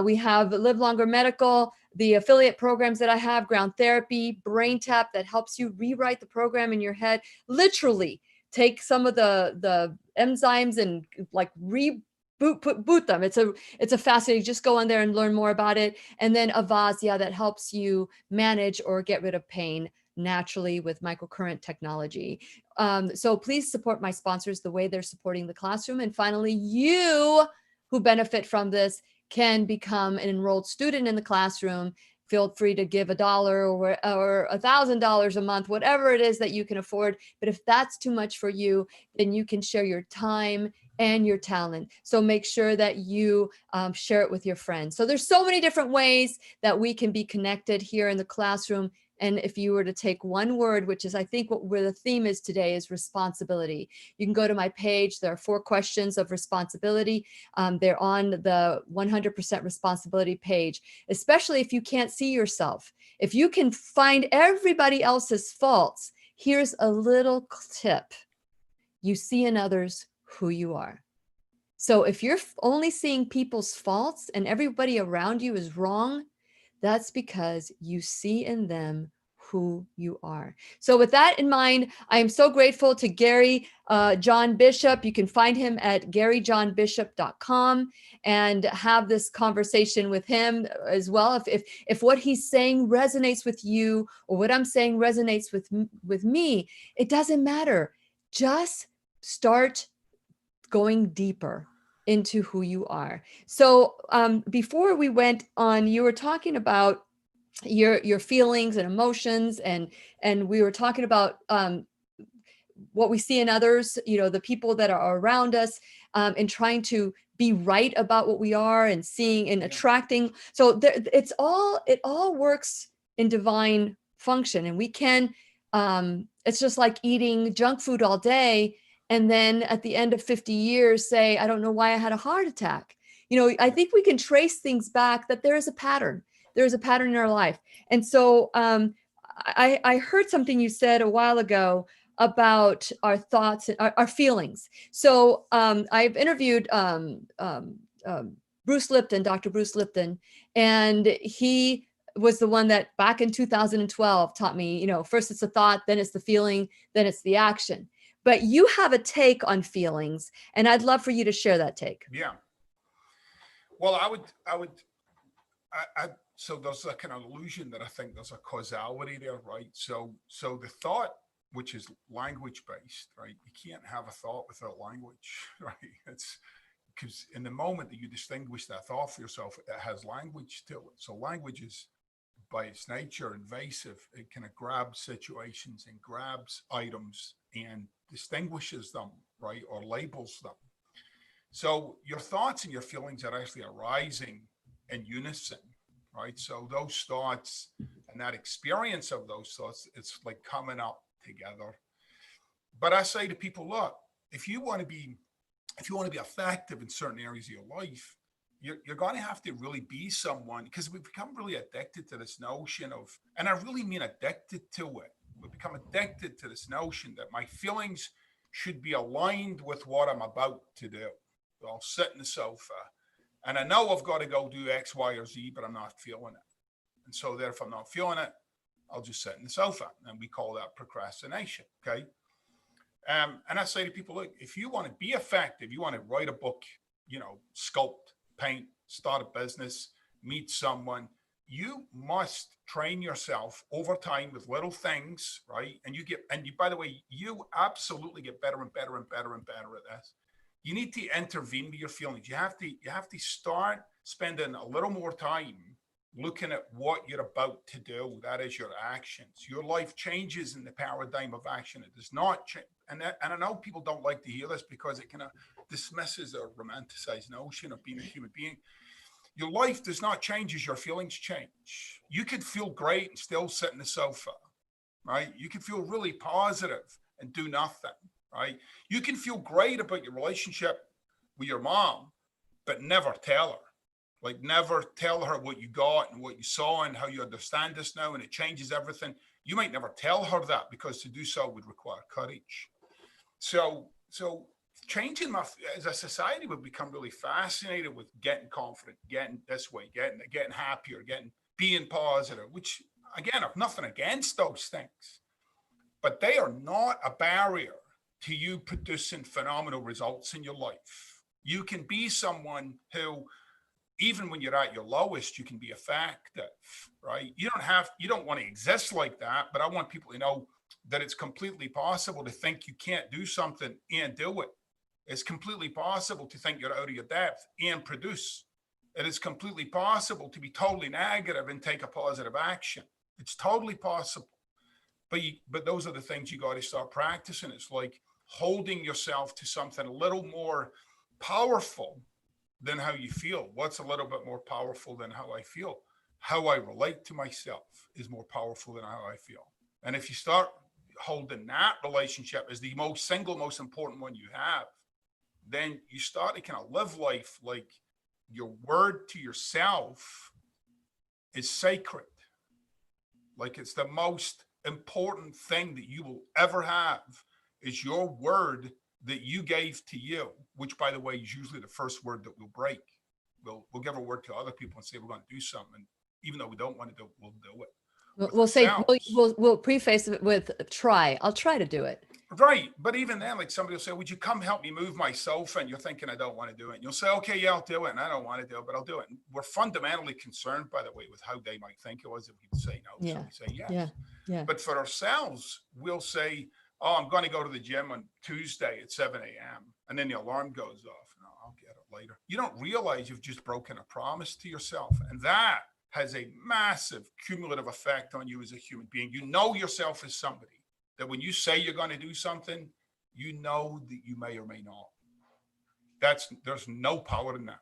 we have Live Longer Medical, the affiliate programs that I have, Ground Therapy, Brain Tap, that helps you rewrite the program in your head. Literally take some of the enzymes and like boot them. It's a fascinating, just go on there and learn more about it. And then Avazia, that helps you manage or get rid of pain naturally with microcurrent technology. So please support my sponsors the way they're supporting the classroom. And finally, you who benefit from this can become an enrolled student in the classroom feel free to give $1 or $1,000 a month, whatever it is that you can afford. But if that's too much for you, then you can share your time and your talent. So make sure that you share it with your friends. So there's so many different ways that we can be connected here in the classroom. And if you were to take one word, which is, I think, where the theme is today, is responsibility. You can go to my page. There are 4 questions of responsibility. They're on the 100% responsibility page, especially if you can't see yourself. If you can find everybody else's faults, here's a little tip. You see in others who you are. So if you're only seeing people's faults and everybody around you is wrong, that's because you see in them who you are. So with that in mind, I am so grateful to Gary John Bishop. You can find him at garyjohnbishop.com and have this conversation with him as well. If what he's saying resonates with you, or what I'm saying resonates with me, it doesn't matter. Just start going deeper into who you are. So before we went on, you were talking about your feelings and emotions, and we were talking about what we see in others, the people that are around us, and trying to be right about what we are and seeing and attracting. So it all works in divine function, and we can, it's just like eating junk food all day, and then at the end of 50 years say, I don't know why I had a heart attack. I think we can trace things back, that there is a pattern. There is a pattern in our life. And so I heard something you said a while ago about our thoughts and our feelings. So I've interviewed Bruce Lipton, Dr. Bruce Lipton, and he was the one that back in 2012 taught me, first it's the thought, then it's the feeling, then it's the action. But you have a take on feelings, and I'd love for you to share that take.
Yeah. Well, so there's like an illusion that I think there's a causality there, right? So the thought, which is language based, right? You can't have a thought without language, right? It's because in the moment that you distinguish that thought for yourself, it has language to it. So language is, by its nature, invasive. It kind of grabs situations and grabs items and distinguishes them, right? Or labels them. So your thoughts and your feelings are actually arising in unison, right? So those thoughts and that experience of those thoughts, it's like coming up together. But I say to people, look, if you want to be effective in certain areas of your life, you're going to have to really be someone, because we become really addicted to this notion of, and I really mean addicted to it. We become addicted to this notion that my feelings should be aligned with what I'm about to do. So I'll sit in the sofa and I know I've got to go do X, Y, or Z, but I'm not feeling it. And so there, if I'm not feeling it, I'll just sit in the sofa. And we call that procrastination. Okay. And I say to people, look, if you want to be effective, you want to write a book, sculpt, paint, start a business, meet someone, you must train yourself over time with little things, right? And by the way, you absolutely get better and better and better and better at this. You need to intervene with your feelings. You have to start spending a little more time looking at what you're about to do. That is your actions. Your life changes in the paradigm of action. It does not change. And I know people don't like to hear this because it kind of dismisses or romanticized notion of being a human being. Your life does not change as your feelings change. You could feel great and still sit in the sofa, right? You could feel really positive and do nothing, right? You can feel great about your relationship with your mom, but never tell her. Like, never tell her what you got and what you saw and how you understand this now, and it changes everything. You might never tell her that, because to do so would require courage. So changing as a society, would become really fascinated with getting confident, getting this way, getting happier, being positive, which again, I've nothing against those things, but they are not a barrier to you producing phenomenal results in your life. You can be someone who, even when you're at your lowest, you can be effective, right? You don't want to exist like that, but I want people to know that it's completely possible to think you can't do something and do it. It's completely possible to think you're out of your depth and produce. It is completely possible to be totally negative and take a positive action. It's totally possible. But those are the things you got to start practicing. It's like holding yourself to something a little more powerful than how you feel. What's a little bit more powerful than how I feel? How I relate to myself is more powerful than how I feel. And if you start holding that relationship as the most important one you have, then you start to kind of live life like your word to yourself is sacred. Like it's the most important thing that you will ever have is your word that you gave to you, which by the way is usually the first word that we'll break. We'll give a word to other people and say we're going to do something, even though we don't want to do it, we'll do it.
We'll say we'll preface it with try. I'll try to do it.
Right. But even then, like somebody will say, would you come help me move my sofa? And you're thinking, I don't want to do it. And you'll say, okay, yeah, I'll do it. And I don't want to do it, but I'll do it. And we're fundamentally concerned, by the way, with how they might think it was if we say no. So we say yes.
Yeah.
But for ourselves, we'll say, oh, I'm going to go to the gym on Tuesday at 7 a.m. And then the alarm goes off. No, I'll get it later. You don't realize you've just broken a promise to yourself. And that has a massive cumulative effect on you as a human being. You know yourself as somebody that when you say you're going to do something, you know that you may or may not. There's no power in that.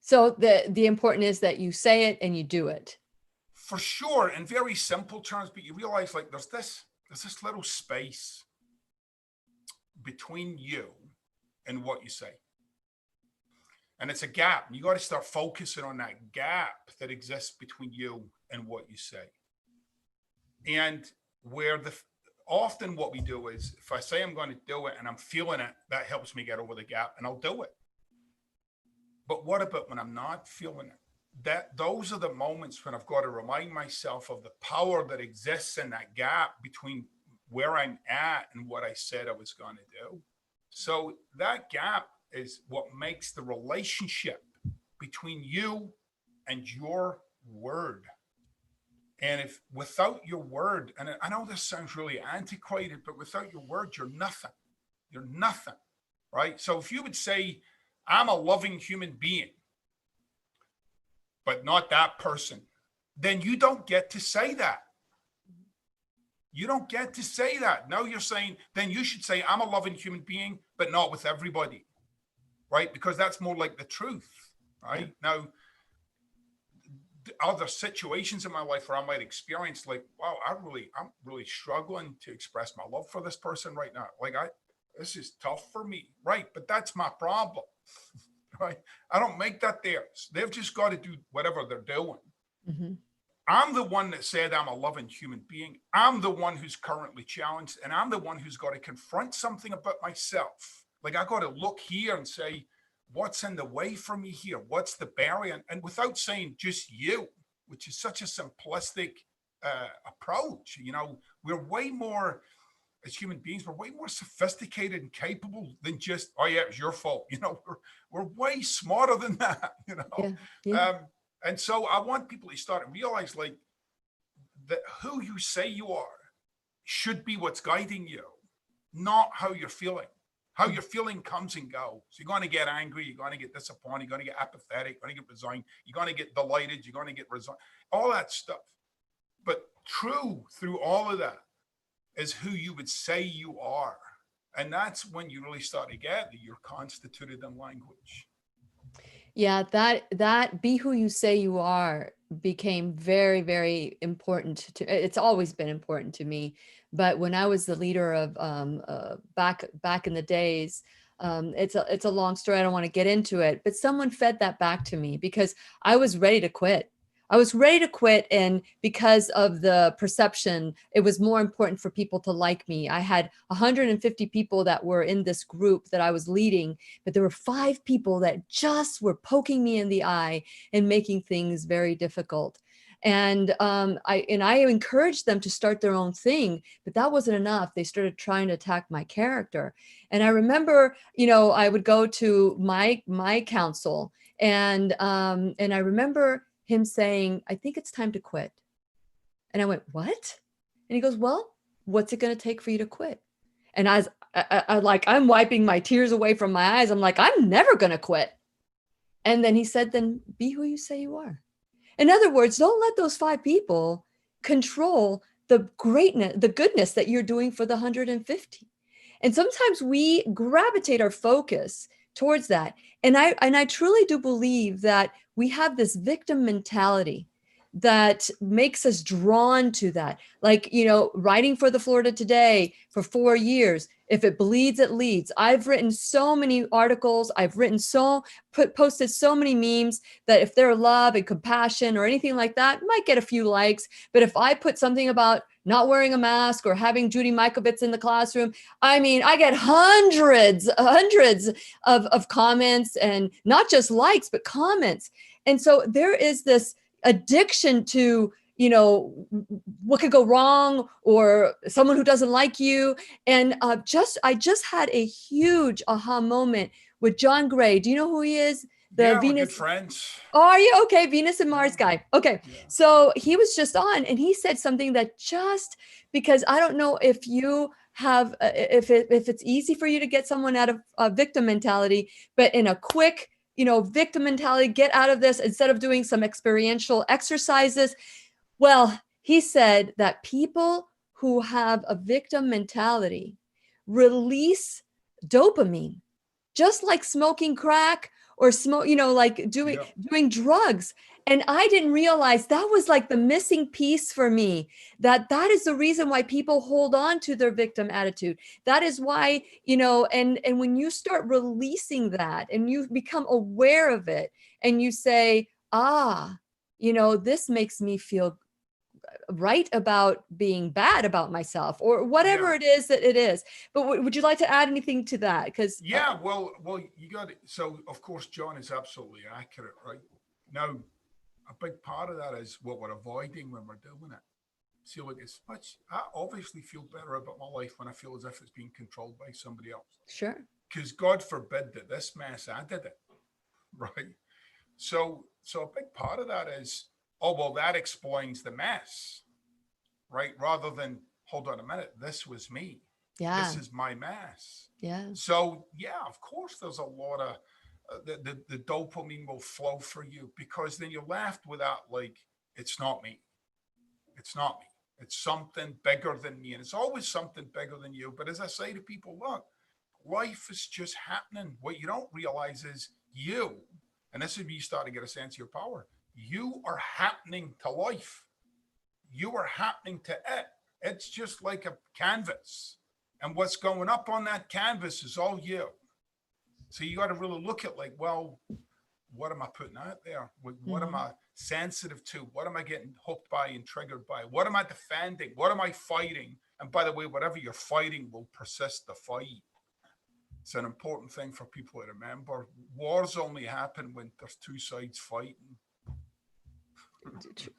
So the important is that you say it and you do it.
For sure, in very simple terms, but you realize like there's this little space between you and what you say. And it's a gap. You got to start focusing on that gap that exists between you and what you say. And where often what we do is if I say I'm going to do it and I'm feeling it, that helps me get over the gap and I'll do it. But what about when I'm not feeling it? Those are the moments when I've got to remind myself of the power that exists in that gap between where I'm at and what I said I was going to do. So that gap is what makes the relationship between you and your word. And if without your word, and I know this sounds really antiquated, but without your word, you're nothing. You're nothing, right? So if you would say, I'm a loving human being, but not that person, then you don't get to say that. You don't get to say that. Now you're saying, then you should say, I'm a loving human being, but not with everybody, right? Because that's more like the truth, right? Yeah. Now, other situations in my life where I might experience like, wow, I'm really struggling to express my love for this person right now. Like this is tough for me. Right. But that's my problem. Right. I don't make that theirs. They've just got to do whatever they're doing. Mm-hmm. I'm the one that said I'm a loving human being. I'm the one who's currently challenged, and I'm the one who's got to confront something about myself. Like I got to look here and say, what's in the way for me here? What's the barrier? And without saying just you, which is such a simplistic approach, you know, we're way more, as human beings, we're way more sophisticated and capable than just, oh yeah, it's your fault. You know, we're way smarter than that, you know? Yeah. And so I want people to start to realize like that who you say you are should be what's guiding you, not how you're feeling. How you're feeling comes and goes. You're going to get angry. You're going to get disappointed. You're going to get apathetic. You're going to get resigned. You're going to get delighted. You're going to get resigned. All that stuff. But true through all of that is who you would say you are. And that's when you really start to get that you're constituted in language.
Yeah, that be who you say you are became very, very important it's always been important to me. But when I was the leader of back in the days, it's a long story. I don't want to get into it, but someone fed that back to me because I was ready to quit. And because of the perception, it was more important for people to like me. I had 150 people that were in this group that I was leading, but there were 5 people that just were poking me in the eye and making things very difficult. And I encouraged them to start their own thing, but that wasn't enough. They started trying to attack my character. And I remember, you know, I would go to my counsel and I remember him saying, I think it's time to quit. And I went, what? And he goes, well, what's it going to take for you to quit? And I'm wiping my tears away from my eyes. I'm like, I'm never going to quit. And then he said, then be who you say you are. In other words, don't let those 5 people control the greatness, the goodness that you're doing for the 150. And sometimes we gravitate our focus towards that. And I truly do believe that we have this victim mentality that makes us drawn to that. Like, writing for the Florida Today for 4 years. If it bleeds, it leads. I've written so many articles. I've written posted so many memes that if they're love and compassion or anything like that, might get a few likes. But if I put something about not wearing a mask or having Judy Mikovits in the classroom, I mean, I get hundreds of comments, and not just likes, but comments. And so there is this addiction to, what could go wrong, or someone who doesn't like you. And I just had a huge aha moment with John Gray. Do you know who he is?
We're good friends.
Oh, are you? Okay. Venus and Mars guy. Okay. Yeah. So he was just on, and he said something that, just because I don't know if you have, if it's easy for you to get someone out of a victim mentality, but in a quick, victim mentality, get out of this instead of doing some experiential exercises. Well, he said that people who have a victim mentality release dopamine, just like smoking crack or like doing drugs. And I didn't realize that was like the missing piece for me, that is the reason why people hold on to their victim attitude. That is why, and when you start releasing that and you become aware of it and you say, this makes me feel right about being bad about myself, or whatever it is that it is. But would you like to add anything to that? Because
well, you got it. So of course, John is absolutely accurate, right? Now, a big part of that is what we're avoiding when we're doing it. See, like, I obviously feel better about my life when I feel as if it's being controlled by somebody else.
Sure.
Because God forbid that this mess, I did it, right? So a big part of that is, that explains the mess, right? Rather than, hold on a minute, this was me. Yeah. This is my mess.
Yeah.
So, of course, there's a lot of, the dopamine will flow for you, because then you're left with that, like, it's not me. It's not me. It's something bigger than me. And it's always something bigger than you. But as I say to people, look, life is just happening. What you don't realize is you, and this is where you start to get a sense of your power. You are happening to life. You are happening to it. It's just like a canvas. And what's going up on that canvas is all you. So you got to really look at, like, well, what am I putting out there? What am I sensitive to? What am I getting hooked by and triggered by? What am I defending? What am I fighting? And by the way, whatever you're fighting will persist the fight. It's an important thing for people to remember. Wars only happen when there's two sides fighting.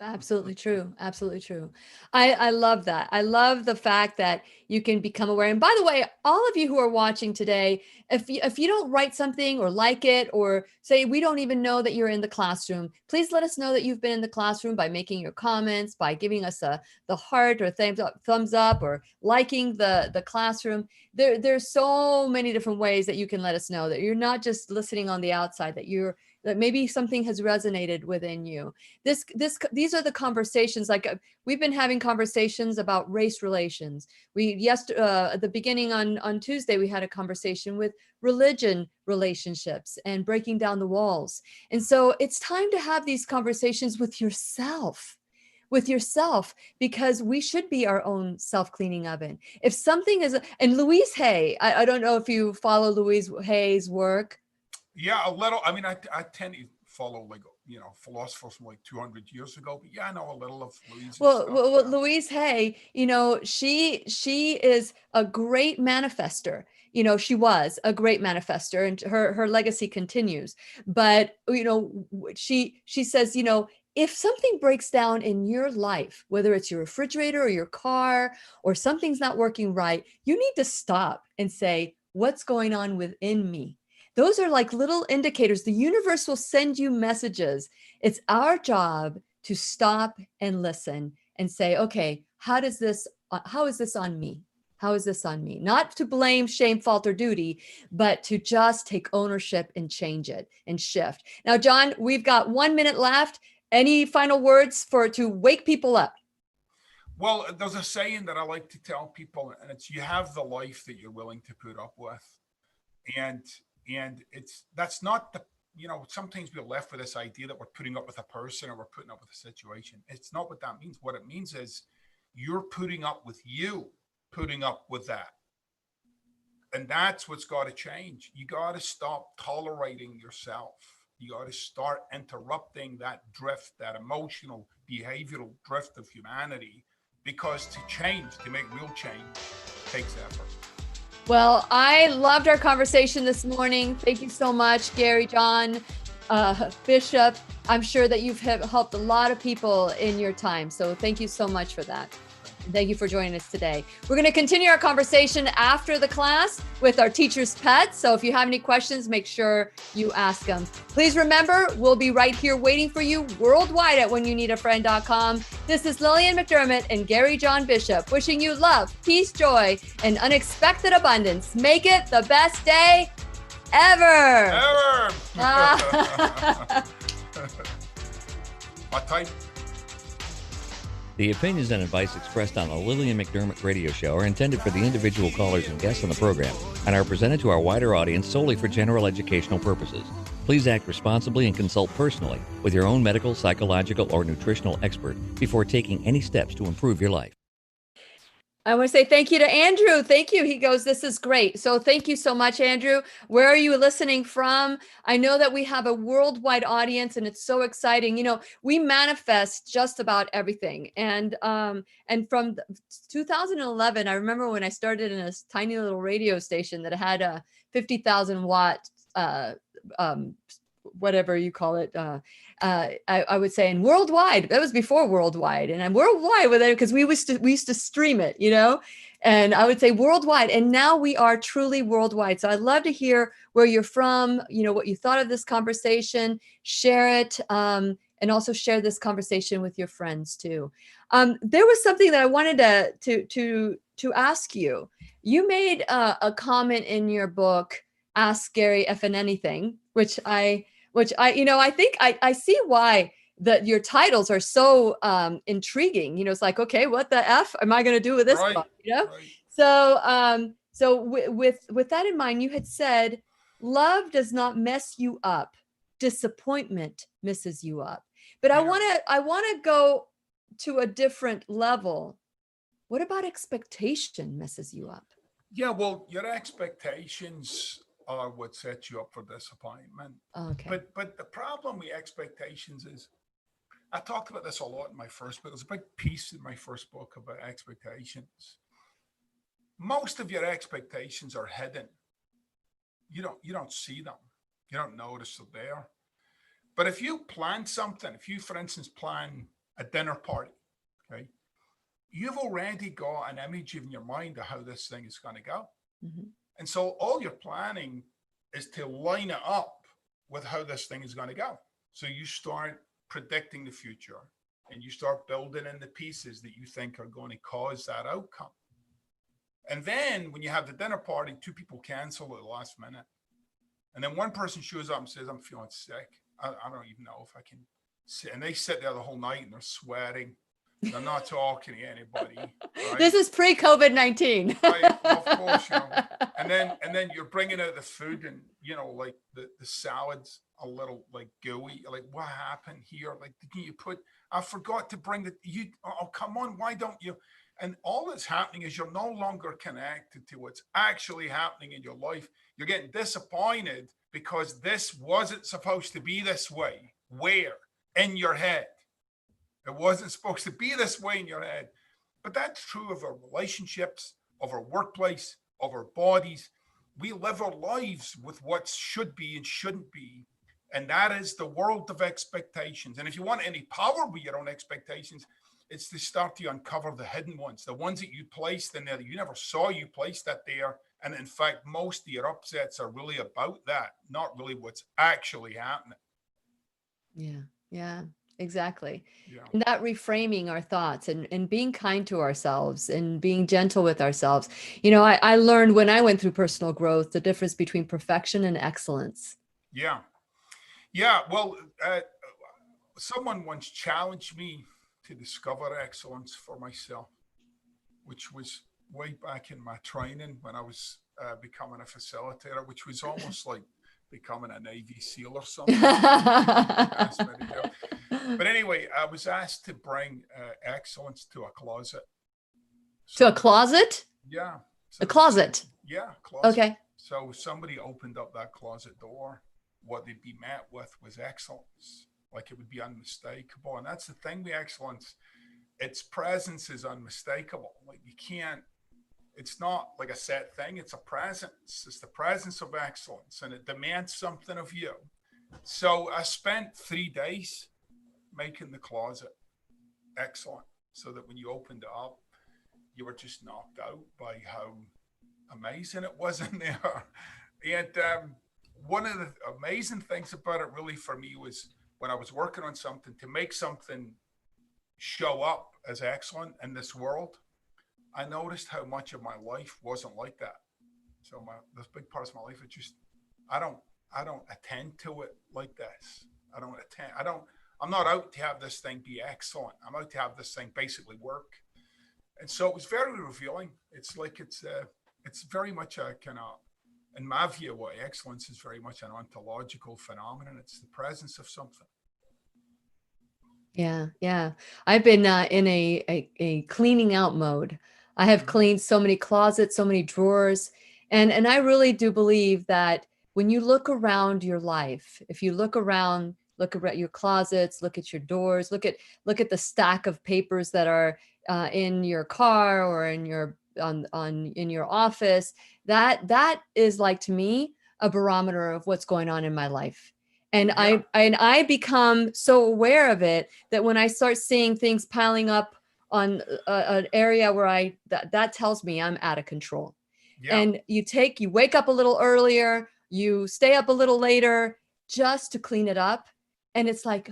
Absolutely true. Absolutely true. I love that. I love the fact that you can become aware. And by the way, all of you who are watching today, if you don't write something or like it, or say we don't even know that you're in the classroom, please let us know that you've been in the classroom by making your comments, by giving us the heart or thumbs up, or liking the classroom. There's so many different ways that you can let us know that you're not just listening on the outside, that maybe something has resonated within you. These are the conversations. Like, we've been having conversations about race relations. At the beginning on Tuesday, we had a conversation with religion relationships and breaking down the walls. And so it's time to have these conversations with yourself, because we should be our own self-cleaning oven. If something is, and Louise Hay, I don't know if you follow Louise Hay's work.
Yeah, a little. I mean, I tend to follow, like, philosophers from like 200 years ago, but I know a little of Louise.
Well, Louise Hay, she is a great manifester. She was a great manifester, and her legacy continues. But, she says, if something breaks down in your life, whether it's your refrigerator or your car, or something's not working right, you need to stop and say, what's going on within me? Those are like little indicators. The universe will send you messages. It's our job to stop and listen and say, okay, how is this on me? How is this on me? Not to blame, shame, fault, or duty, but to just take ownership and change it and shift. Now, John, we've got 1 minute left. Any final words to wake people up?
Well, there's a saying that I like to tell people, and it's, you have the life that you're willing to put up with. And that's not the, sometimes we're left with this idea that we're putting up with a person or we're putting up with a situation. It's not what that means. What it means is you're putting up with putting up with that. And that's what's got to change. You got to stop tolerating yourself. You got to start interrupting that drift, that emotional, behavioral drift of humanity, because to make real change takes effort.
Well, I loved our conversation this morning. Thank you so much, Gary, John, Bishop. I'm sure that you've helped a lot of people in your time. So thank you so much for that. Thank you for joining us today. We're going to continue our conversation after the class with our teacher's pet. So if you have any questions, make sure you ask them. Please remember, we'll be right here waiting for you worldwide at whenyouneedafriend.com. This is Lillian McDermott and Gary John Bishop wishing you love, peace, joy, and unexpected abundance. Make it the best day ever.
My type.
The opinions and advice expressed on the Lillian McDermott radio show are intended for the individual callers and guests on the program and are presented to our wider audience solely for general educational purposes. Please act responsibly and consult personally with your own medical, psychological, or nutritional expert before taking any steps to improve your life.
I want to say thank you to Andrew. Thank you. He goes, this is great. So thank you so much, Andrew. Where are you listening from? I know that we have a worldwide audience and it's so exciting. We manifest just about everything. And from 2011, I remember when I started in a tiny little radio station that had a 50,000 watt, whatever you call it, I would say, and worldwide. That was before worldwide, and I'm worldwide with it because we used to stream it, and I would say worldwide. And now we are truly worldwide. So I'd love to hear where you're from, what you thought of this conversation. Share it, and also share this conversation with your friends too. There was something that I wanted to ask you. You made a comment in your book, Ask Gary Effin Anything, which I think I see why your titles are so intriguing. It's like, okay, what the F am I going to do with this book?
Right.
So with that in mind, you had said, love does not mess you up. Disappointment messes you up. But yeah. I want to go to a different level. What about expectation messes you up?
Yeah, well, your expectations are what sets you up for disappointment.
Okay.
But the problem with expectations is, I talked about this a lot in my first book. There's a big piece in my first book about expectations. Most of your expectations are hidden. You don't see them. You don't notice they're there. But if you plan something, if you, for instance, plan a dinner party, okay, you've already got an image in your mind of how this thing is going to go. Mm-hmm. And so all you're planning is to line it up with how this thing is going to go. So you start predicting the future and you start building in the pieces that you think are going to cause that outcome. And then when you have the dinner party, two people cancel at the last minute. And then one person shows up and says, I'm feeling sick. I don't even know if I can sit. And they sit there the whole night and they're sweating. They're not talking to anybody. Right?
This is pre-COVID-19.
Right, well, of course, And then you're bringing out the food and, like the salad's a little like gooey. Like, what happened here? Like, I forgot to bring come on, why don't you? And all that's happening is you're no longer connected to what's actually happening in your life. You're getting disappointed because this wasn't supposed to be this way. Where? In your head. It wasn't supposed to be this way in your head. But that's true of our relationships, of our workplace, of our bodies. We live our lives with what should be and shouldn't be. And that is the world of expectations. And if you want any power with your own expectations, it's to start to uncover the hidden ones, the ones that you placed in there that you never saw you placed that there. And in fact, most of your upsets are really about that, not really what's actually happening.
Yeah. Exactly.
Yeah.
And that reframing our thoughts and being kind to ourselves and being gentle with ourselves. I learned when I went through personal growth, the difference between perfection and excellence.
Yeah. Yeah. Well, someone once challenged me to discover excellence for myself, which was way back in my training when I was becoming a facilitator, which was almost like becoming a Navy SEAL or something. But anyway, I was asked to bring excellence to a closet.
To a closet?
Yeah.
A closet.
Yeah, closet.
Okay.
So somebody opened up that closet door. What they'd be met with was excellence. Like it would be unmistakable. And that's the thing with excellence. Its presence is unmistakable. Like you can't, it's not like a set thing. It's a presence. It's the presence of excellence and it demands something of you. So I spent 3 days making the closet excellent so that when you opened it up, you were just knocked out by how amazing it was in there. And one of the amazing things about it really for me was when I was working on something to make something show up as excellent in this world, I noticed how much of my life wasn't like that. So this big parts of my life, it just, I don't attend to it like this. I'm not out to have this thing be excellent. I'm out to have this thing basically work. And so it was very revealing. It's like, it's very much a kind of, in my view, what excellence is very much an ontological phenomenon. It's the presence of something.
Yeah, yeah. I've been in a cleaning out mode. I have cleaned so many closets, so many drawers, and I really do believe that when you look around your life, if you look around, look at your closets, look at your doors, look at the stack of papers that are in your car or in your in your office, that is like to me a barometer of what's going on in my life. And
Yeah.
I become so aware of it that when I start seeing things piling up on an area where that tells me I'm out of control.
Yeah.
And you wake up a little earlier, you stay up a little later just to clean it up. And it's like,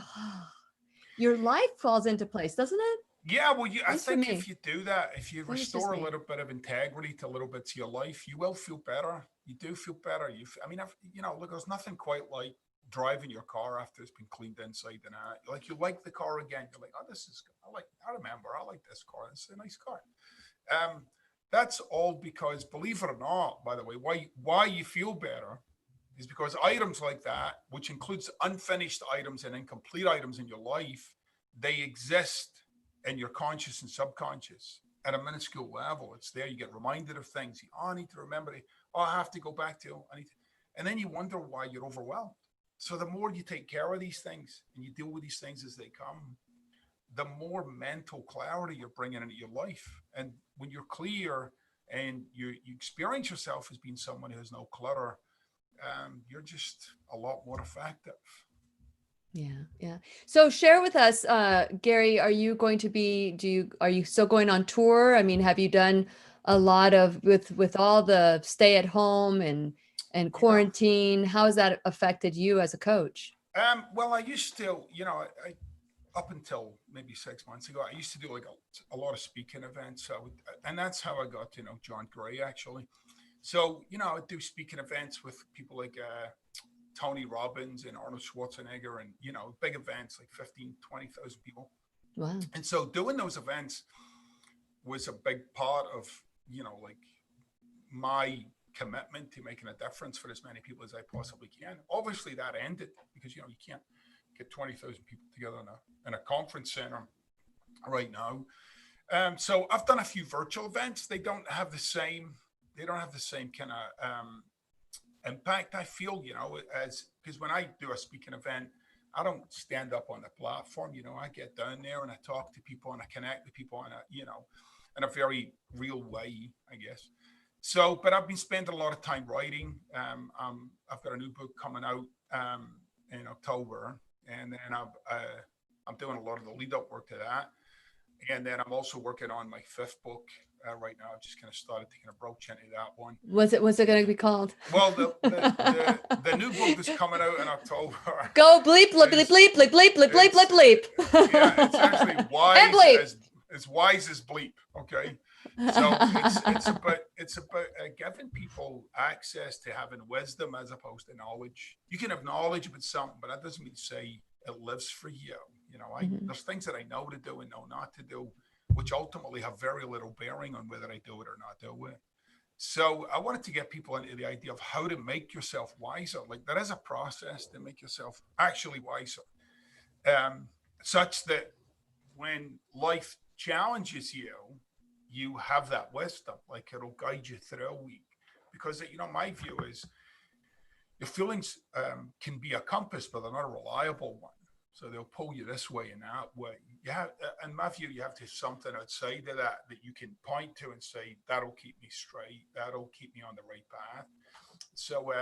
your life falls into place, doesn't it?
Yeah, well,
At
I
least for
think
me.
if you do that, if you
I think it's just
restore a
me.
little bit of integrity to little bits of your life, you will feel better. You do feel better. Look, there's nothing quite like driving your car after it's been cleaned inside and out. Like you like the car again. You're like, oh, this is good. I like this car. It's a nice car. That's all because, believe it or not, by the way, why you feel better is because items like that, which includes unfinished items and incomplete items in your life, they exist in your conscious and subconscious at a minuscule level. It's there. You get reminded of things. I need to remember it. Oh, I have to go back to. And then you wonder why you're overwhelmed. So the more you take care of these things and you deal with these things as they come, the more mental clarity you're bringing into your life. And when you're clear and you experience yourself as being someone who has no clutter, you're just a lot more effective.
Yeah, yeah. So share with us, Gary, are you still going on tour? I mean, have you done a lot of with all the stay at home and quarantine? How has that affected you as a coach?
Well, I used to, I up until maybe 6 months ago, I used to do like a lot of speaking events. And that's how I got to know John Gray, actually. So, I would do speaking events with people like Tony Robbins and Arnold Schwarzenegger and, big events like 15, 20,000 people.
Wow.
And so doing those events was a big part of, like my commitment to making a difference for as many people as I possibly can. Obviously that ended because, you can't get 20,000 people together in a conference center right now. So I've done a few virtual events. They don't have the same kind of impact, I feel, because when I do a speaking event, I don't stand up on the platform. I get down there and I talk to people and I connect with people in a very real way, I guess. So, but I've been spending a lot of time writing. I've got a new book coming out in October, and then I'm doing a lot of the lead up work to that. And then I'm also working on my 5th book right now. I've just kind of started taking a broach into that one.
What's it going to be called?
Well, the new book that's coming out in October.
Go bleep, bleep, bleep, bleep, bleep, bleep, bleep, bleep, bleep, bleep.
Yeah, it's actually wise as wise as bleep. Okay, so it's about giving people access to having wisdom as opposed to knowledge. You can have knowledge about something, but that doesn't mean to say it lives for you. You know, there's things that I know to do and know not to do, which ultimately have very little bearing on whether I do it or not do it. So I wanted to get people into the idea of how to make yourself wiser. Like there is a process to make yourself actually wiser, such that when life challenges you, you have that wisdom. Like it'll guide you through a week. Because my view is your feelings can be a compass, but they're not a reliable one. So they'll pull you this way and that way. You have, in my view, you have to have something outside of that you can point to and say, that'll keep me straight. That'll keep me on the right path. So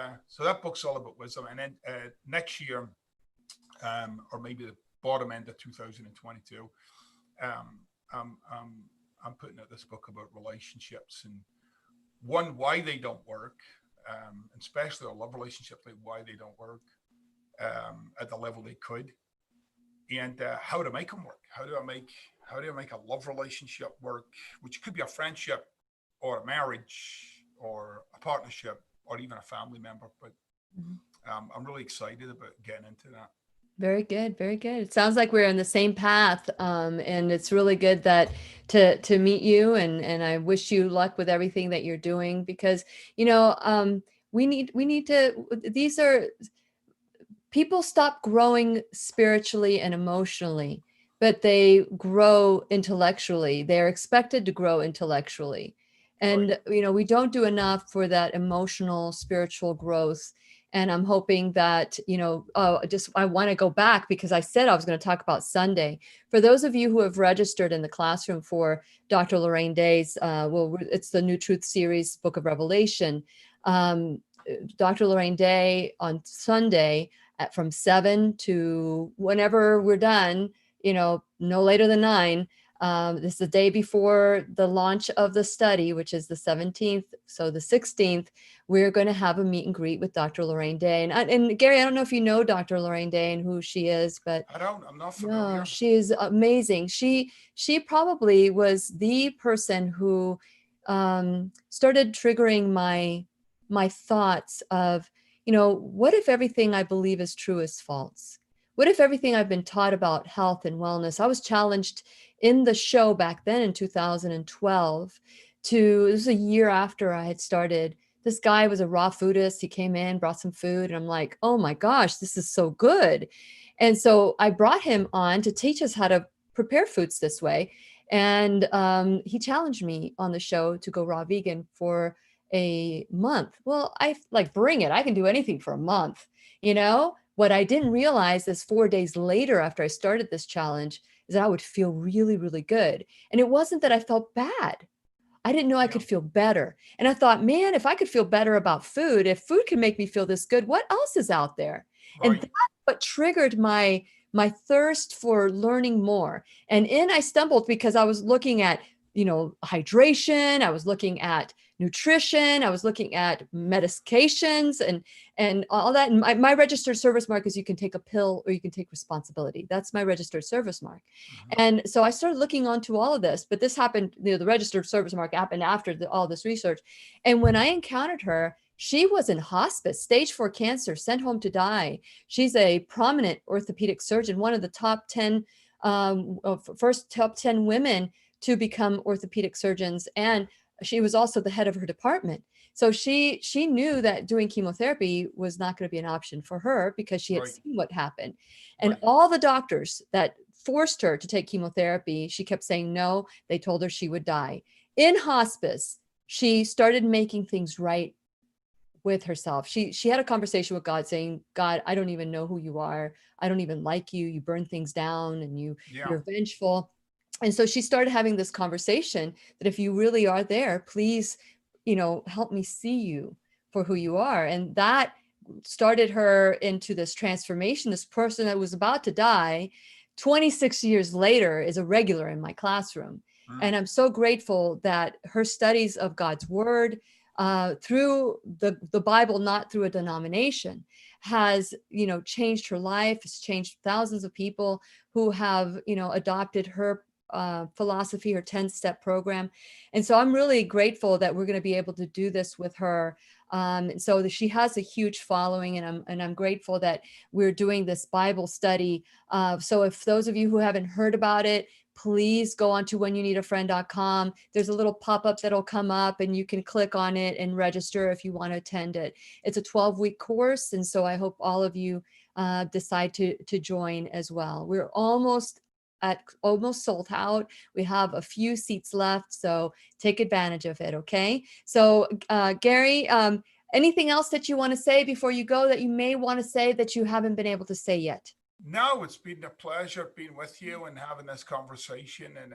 that book's all about wisdom. And then next year, or maybe the bottom end of 2022, I'm putting out this book about relationships and why they don't work, especially our love relationships, like why they don't work at the level they could. And how to make them work. How do I make a love relationship work, which could be a friendship or a marriage or a partnership or even a family member. But I'm really excited about getting into that.
Very good. Very good. It sounds like we're on the same path. And it's really good that to meet you, and I wish you luck with everything that you're doing, because, we need to, these are, people stop growing spiritually and emotionally, but they grow intellectually. They're expected to grow intellectually. And,
Right.
We don't do enough for that emotional, spiritual growth. And I'm hoping that, I want to go back because I said I was going to talk about Sunday. For those of you who have registered in the classroom for Dr. Lorraine Day's, it's the New Truth Series, Book of Revelation. Dr. Lorraine Day on Sunday, from 7 to whenever we're done, no later than 9. This is the day before the launch of the study, which is the 17th. So the 16th, we're going to have a meet and greet with Dr. Lorraine Day. And Gary, I don't know if you know Dr. Lorraine Day and who she is, but
I'm not familiar.
No, she is amazing. She probably was the person who started triggering my thoughts of, what if everything I believe is true is false? What if everything I've been taught about health and wellness? I was challenged in the show back then in 2012 this was a year after I had started. This guy was a raw foodist. He came in, brought some food, and I'm like, oh my gosh, this is so good. And so I brought him on to teach us how to prepare foods this way. And he challenged me on the show to go raw vegan for a month. Well, I bring it. I can do anything for a month. What I didn't realize is 4 days later, after I started this challenge, is that I would feel really, really good. And it wasn't that I felt bad. I didn't know I could feel better. And I thought, man, if I could feel better about food, if food can make me feel this good, what else is out there?
Right.
And that's what triggered my thirst for learning more. And I stumbled because I was looking at, hydration. I was looking at nutrition. I was looking at medications and all that. And my registered service mark is you can take a pill or you can take responsibility. That's my registered service mark.
Mm-hmm.
And so I started looking onto all of this, but this happened, the registered service mark happened after all this research. And when I encountered her, she was in hospice, stage 4 cancer, sent home to die. She's a prominent orthopedic surgeon, one of the top 10, first top 10 women to become orthopedic surgeons. And she was also the head of her department. So she knew that doing chemotherapy was not going to be an option for her because she had seen what happened. And all the doctors that forced her to take chemotherapy, she kept saying no. They told her she would die. In hospice, she started making things right with herself. She had a conversation with God saying, God, I don't even know who you are. I don't even like you. You burn things down and you're vengeful. And so she started having this conversation that if you really are there, please, help me see you for who you are. And that started her into this transformation, this person that was about to die 26 years later is a regular in my classroom. And I'm so grateful that her studies of God's word through the Bible, not through a denomination, has, changed her life, has changed thousands of people who have, adopted her philosophy, her 10-step program. And so I'm really grateful that we're going to be able to do this with her. So she has a huge following, and I'm grateful that we're doing this Bible study. So if those of you who haven't heard about it, please go on to whenyounneedafriend.com. There's a little pop-up that'll come up, and you can click on it and register if you want to attend it. It's a 12-week course, and so I hope all of you decide to join as well. We're almost sold out. We have a few seats left, so take advantage of it. Okay. So Gary, anything else that you want to say before you go that you may want to say that you haven't been able to say yet?
No, it's been a pleasure being with you and having this conversation, and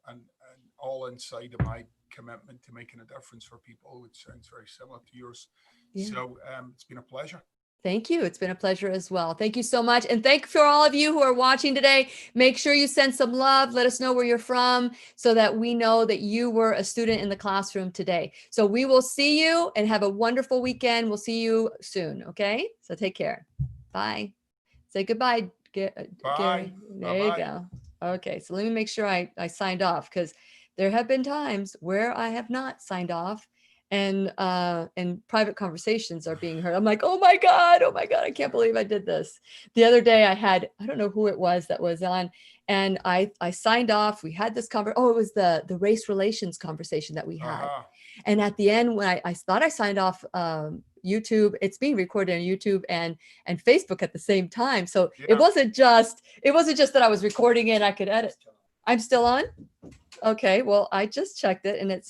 and all inside of my commitment to making a difference for people, which sounds very similar to yours. Yeah. So it's been a pleasure.
Thank you. It's been a pleasure as well. Thank you so much. And thank you for all of you who are watching today. Make sure you send some love. Let us know where you're from so that we know that you were a student in the classroom today. So we will see you, and have a wonderful weekend. We'll see you soon. Okay. So take care. Bye. Say goodbye, Gary.
Bye.
There you go. Okay. So let me make sure I signed off, because there have been times where I have not signed off, and private conversations are being heard. I'm like, oh my God, I can't believe I did this. The other day I don't know who it was that was on, and I signed off. We had this it was the race relations conversation that we had. And at the end, when I thought I signed off YouTube, it's being recorded on YouTube and Facebook at the same time. So yeah. It wasn't just that I was recording it, I could edit. I'm still on? Okay, well, I just checked it, and it's